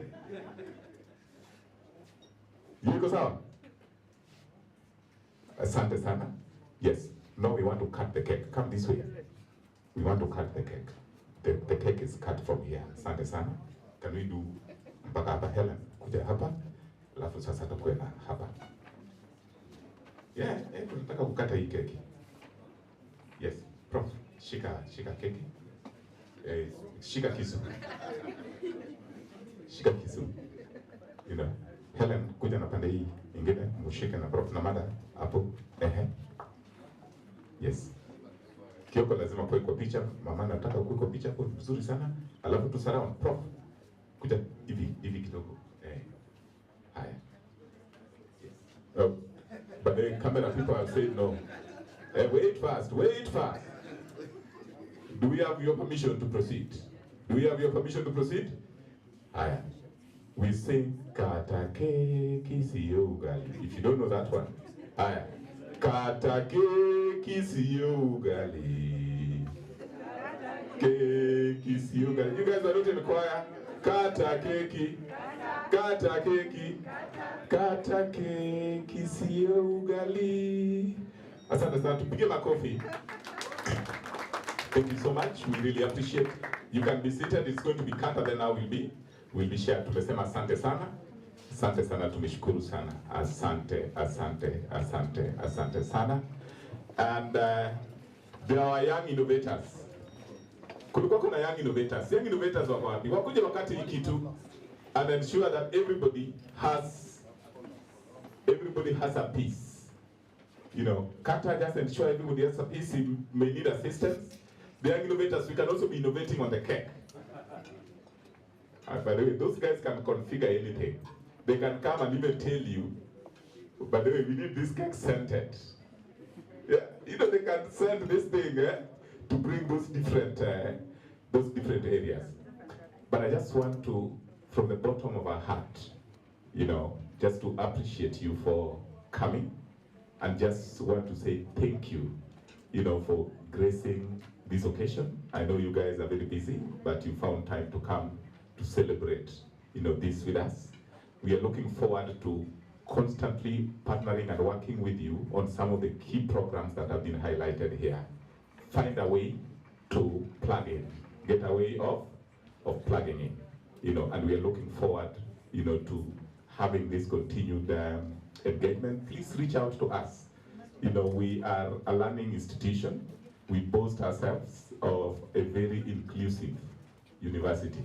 You sawa? Asante sana. Yes. Now we want to cut the cake. Come this way. We want to cut the cake. The cake is cut from here. Asante sana. Can we do mpaka hapa Helen? Kuja hapa. Alafu sasa tukue na hapa. Yeah, tunataka kukata hii keki. Yes. Prof, shika keki. Shika kisu. Shika kisu. You know. Helen, kuja na pande hii ingine, mushike na Prof na mada hapo. Yes. Kioko lazima kuwe kwa picha. Mama nataka kuwe kwa picha kwa vizuri sana. Alafu tu surround. Prof, kuja hivi kidogo. Haya. Yes. But the camera people have said no. Wait fast. Do we have your permission to proceed? Haya. We sing kata keki siyo ugali. If you don't know that one. Haya. Kata keki siyo ugali. Keki siyo ugali. You guys are not in the choir. Kata keki. Kata keki siyo ugali. Asante sana, tupige makofi. Thank you so much. We really appreciate. You can be seated. It's going to be cut and then I will be shared. Tumesema asante sana. Asante sana, tumeshukuru sana. Asante sana. And there are young innovators. Kulikuwa kuna young innovators. Young innovators wako wapi? Wakuje wakati hii kitu and ensure that everybody has a piece. You know, Kata just ensure everybody has a piece. You may need assistance. The young innovators, we can also be innovating on the cake. By the way, those guys can configure anything. They can come and even tell you, by the way, we need this cake scented. Yeah, you know, they can send this thing to bring those different areas. But I just want to, from the bottom of our heart, just to appreciate you for coming, and just want to say thank you, for gracing this occasion. I know you guys are very busy, but you found time to come to celebrate, this with us. We are looking forward to constantly partnering and working with you on some of the key programs that have been highlighted here. Find a way to plug in, get a way of plugging in, and we are looking forward, to having this continued engagement. Please reach out to us. We are a learning institution. We boast ourselves of a very inclusive university.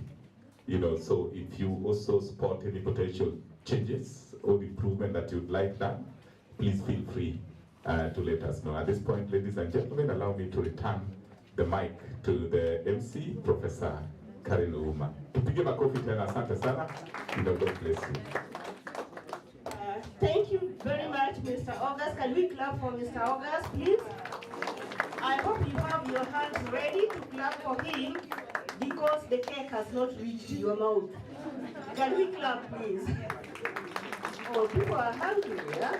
So if you also spot any potential changes or improvement that you'd like done, please feel free to let us know. At this point, ladies and gentlemen, allow me to return the mic to the MC, Professor Karen Ouma. Tupige makofi tena, asante sana. God bless you. Thank you very much, Mr. August. Can we clap for Mr. August, please? I hope you have your hands ready to clap for him because the cake has not reached your mouth. Can we clap, please? Oh, people are hungry, yeah?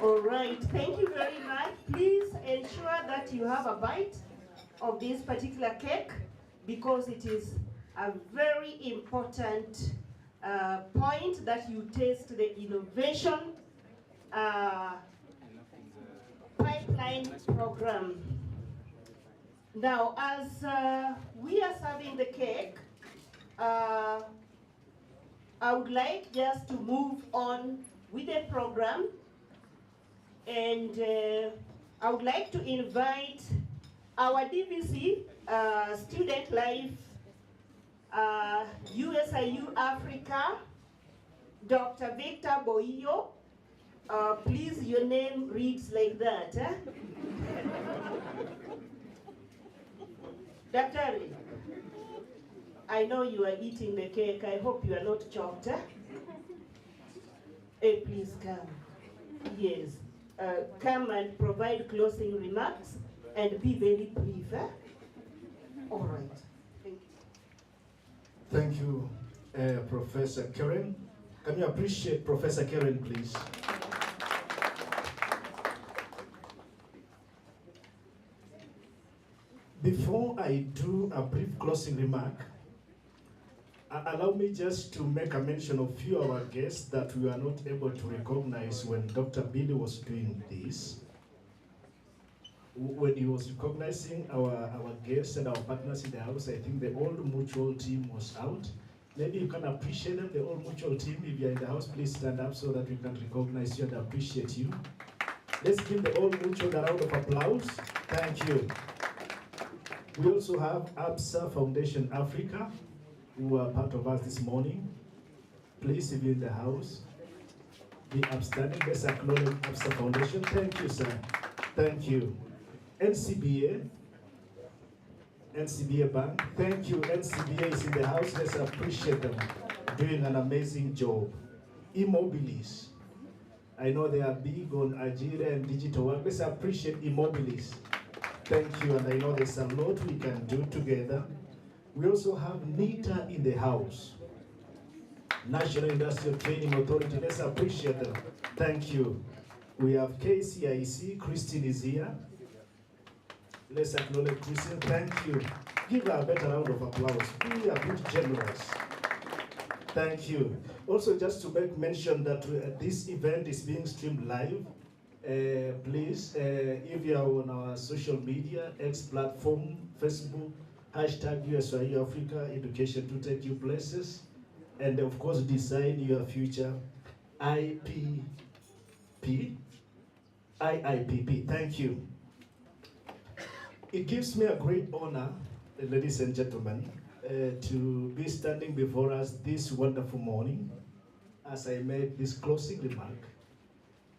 All right, thank you very much. Please ensure that you have a bite of this particular cake because it is a very important point that you taste the innovation pipeline program. Now, as we are serving the cake, I would like just to move on with the program, and I would like to invite our DVC Student Life USIU-Africa, Dr. Victor Boio. Please, your name reads like that. Dr. I know you are eating the cake. I hope you are not choked. Hey, please come. Yes. Come and provide closing remarks and be very brief. All right. Thank you, Professor Karen. Can you appreciate Professor Karen, please? Before I do a brief closing remark, allow me just to make a mention of few of our guests that we were not able to recognize when Dr. Billy was doing this. When he was recognizing our guests and our partners in the house, I think the Old Mutual team was out. Maybe you can appreciate them, the Old Mutual team. If you're in the house, please stand up so that we can recognize you and appreciate you. Let's give the Old Mutual a round of applause. Thank you. We also have ABSA Foundation Africa, who are part of us this morning. Please, if you're in the house, be upstanding. Let's acknowledge ABSA Foundation. Thank you, sir. Thank you. NCBA Bank. Thank you. NCBA is in the house. Let's appreciate them doing an amazing job. Immobilis. I know they are big on Algeria and digital work. Let's appreciate Immobilis. Thank you, and I know there's a lot we can do together. We also have NITA in the house. National Industrial Training Authority. Let's appreciate them. Thank you. We have KCIC. Christine is here. Let's acknowledge Christine. Thank you. Give her a better round of applause. Be a bit generous. Thank you. Also, just to make mention that this event is being streamed live. Please, if you are on our social media, X platform, Facebook, hashtag USIU-Africa, education to take you places, and of course, design your future, IIPP. Thank you. It gives me a great honor, ladies and gentlemen, to be standing before us this wonderful morning as I make this closing remark.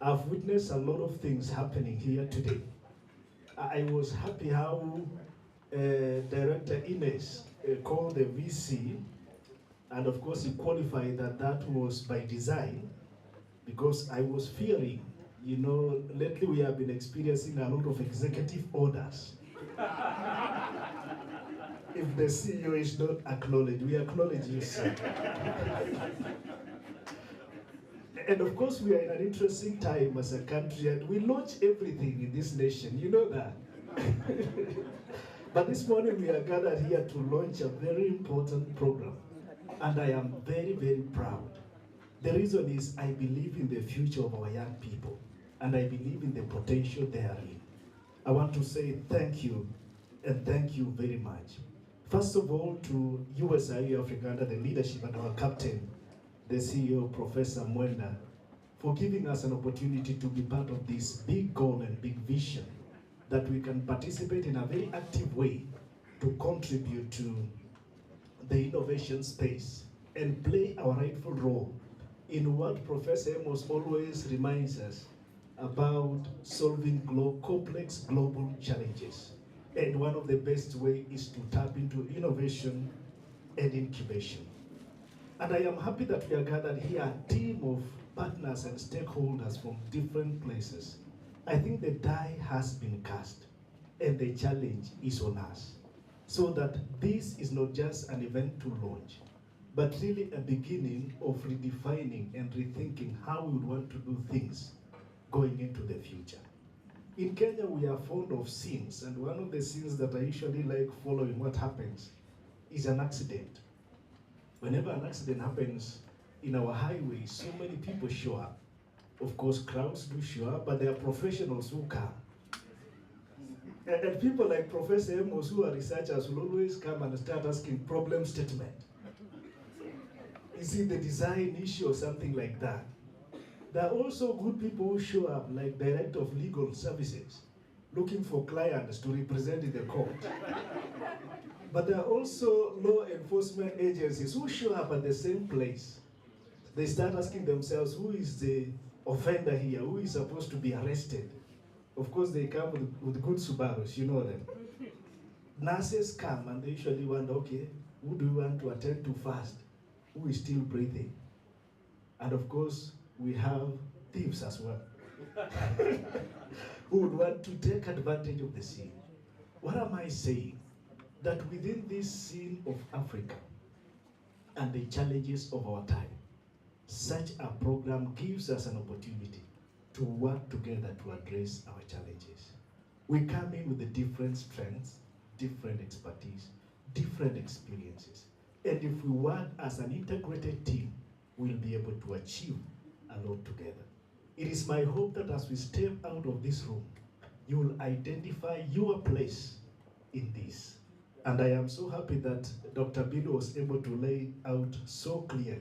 I've witnessed a lot of things happening here today. I was happy how Director Ines called the VC, and of course he qualified that was by design, because I was fearing, lately we have been experiencing a lot of executive orders. if the CEO is not acknowledged, we acknowledge you, sir. And of course, we are in an interesting time as a country, and we launch everything in this nation, you know that. But this morning we are gathered here to launch a very important program, and I am very, very proud. The reason is I believe in the future of our young people, and I believe in the potential therein. I want to say thank you, and thank you very much. First of all, to USIU-Africa under the leadership of our captain, the CEO, Professor Mwenda, for giving us an opportunity to be part of this big goal and big vision, that we can participate in a very active way to contribute to the innovation space and play our rightful role in what Professor Amos always reminds us about solving complex global challenges. And one of the best ways is to tap into innovation and incubation. And I am happy that we are gathered here, a team of partners and stakeholders from different places. I think the die has been cast, and the challenge is on us. So that this is not just an event to launch, but really a beginning of redefining and rethinking how we would want to do things going into the future. In Kenya, we are fond of scenes, and one of the scenes that I usually like following what happens is an accident. Whenever an accident happens in our highways, so many people show up. Of course, crowds do show up, but there are professionals who come. And people like Professor Amos, who are researchers, will always come and start asking problem statement. Is it the design issue or something like that? There are also good people who show up, like Director of Legal Services, looking for clients to represent in the court. But there are also law enforcement agencies who show up at the same place. They start asking themselves, who is the offender here? Who is supposed to be arrested? Of course, they come with good Subarus, you know them. Nurses come and they usually wonder, okay, who do we want to attend to first? Who is still breathing? And of course, we have thieves as well, who would want to take advantage of the scene. What am I saying? That within this scene of Africa and the challenges of our time, such a program gives us an opportunity to work together to address our challenges. We come in with the different strengths, different expertise, different experiences. And if we work as an integrated team, we'll be able to achieve a lot together. It is my hope that as we step out of this room, you will identify your place in this. And I am so happy that Dr. Bill was able to lay out so clearly.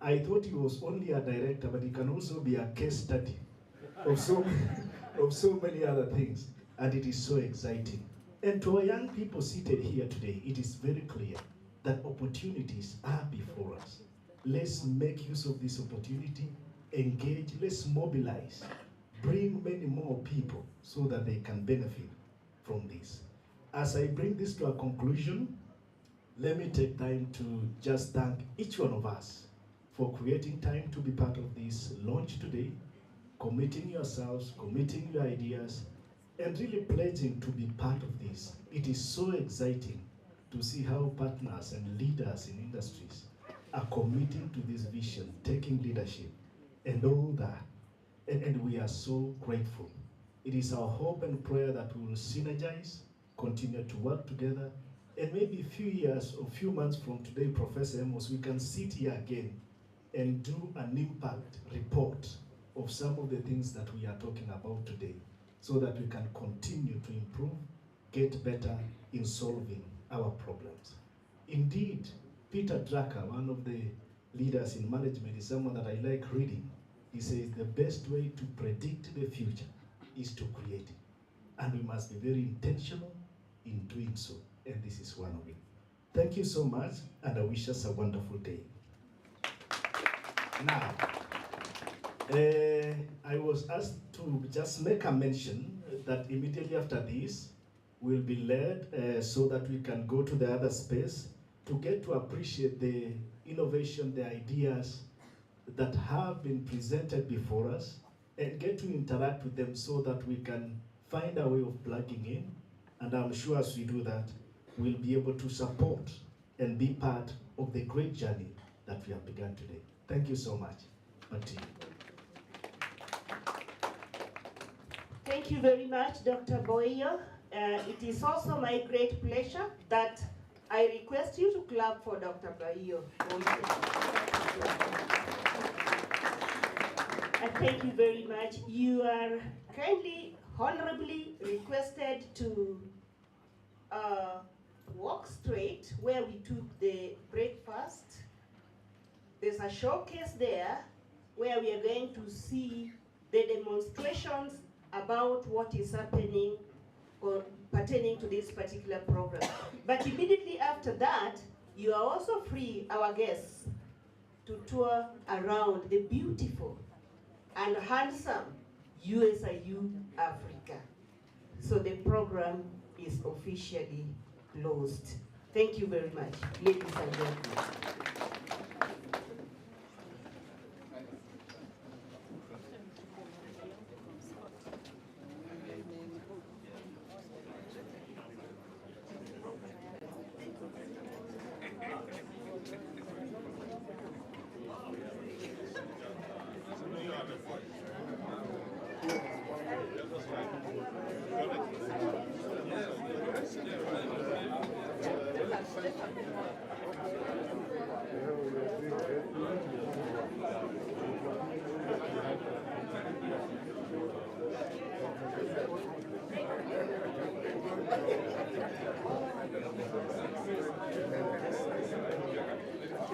I thought he was only a director, but he can also be a case study of so many other things. And it is so exciting. And to our young people seated here today, it is very clear that opportunities are before us. Let's make use of this opportunity, engage, let's mobilize, bring many more people so that they can benefit from this. As I bring this to a conclusion, let me take time to just thank each one of us for creating time to be part of this launch today, committing yourselves, committing your ideas, and really pledging to be part of this. It is so exciting to see how partners and leaders in industries are committing to this vision, taking leadership, and all that. And we are so grateful. It is our hope and prayer that we will synergize, continue to work together, and maybe a few years or few months from today, Professor Amos, we can sit here again and do an impact report of some of the things that we are talking about today, so that we can continue to improve, get better in solving our problems. Indeed, Peter Drucker, one of the leaders in management, is someone that I like reading. He says the best way to predict the future is to create it. And we must be very intentional in doing so. And this is one of it. Thank you so much, and I wish us a wonderful day. Now, I was asked to just make a mention that immediately after this, we'll be led so that we can go to the other space to get to appreciate the innovation, the ideas that have been presented before us, and get to interact with them so that we can find a way of plugging in. And I'm sure as we do that, will be able to support and be part of the great journey that we have begun today. Thank you so much. Back to you. Thank you very much, Dr. Boyo. It is also my great pleasure that I request you to clap for Dr. Boyo. And thank you very much. You are kindly, honorably requested to walk straight where we took the breakfast. There's a showcase there where we are going to see the demonstrations about what is happening or pertaining to this particular program. But immediately after that, you are also free, our guests, to tour around the beautiful and handsome USIU-Africa. So the program is officially closed. Thank you very much, ladies and gentlemen.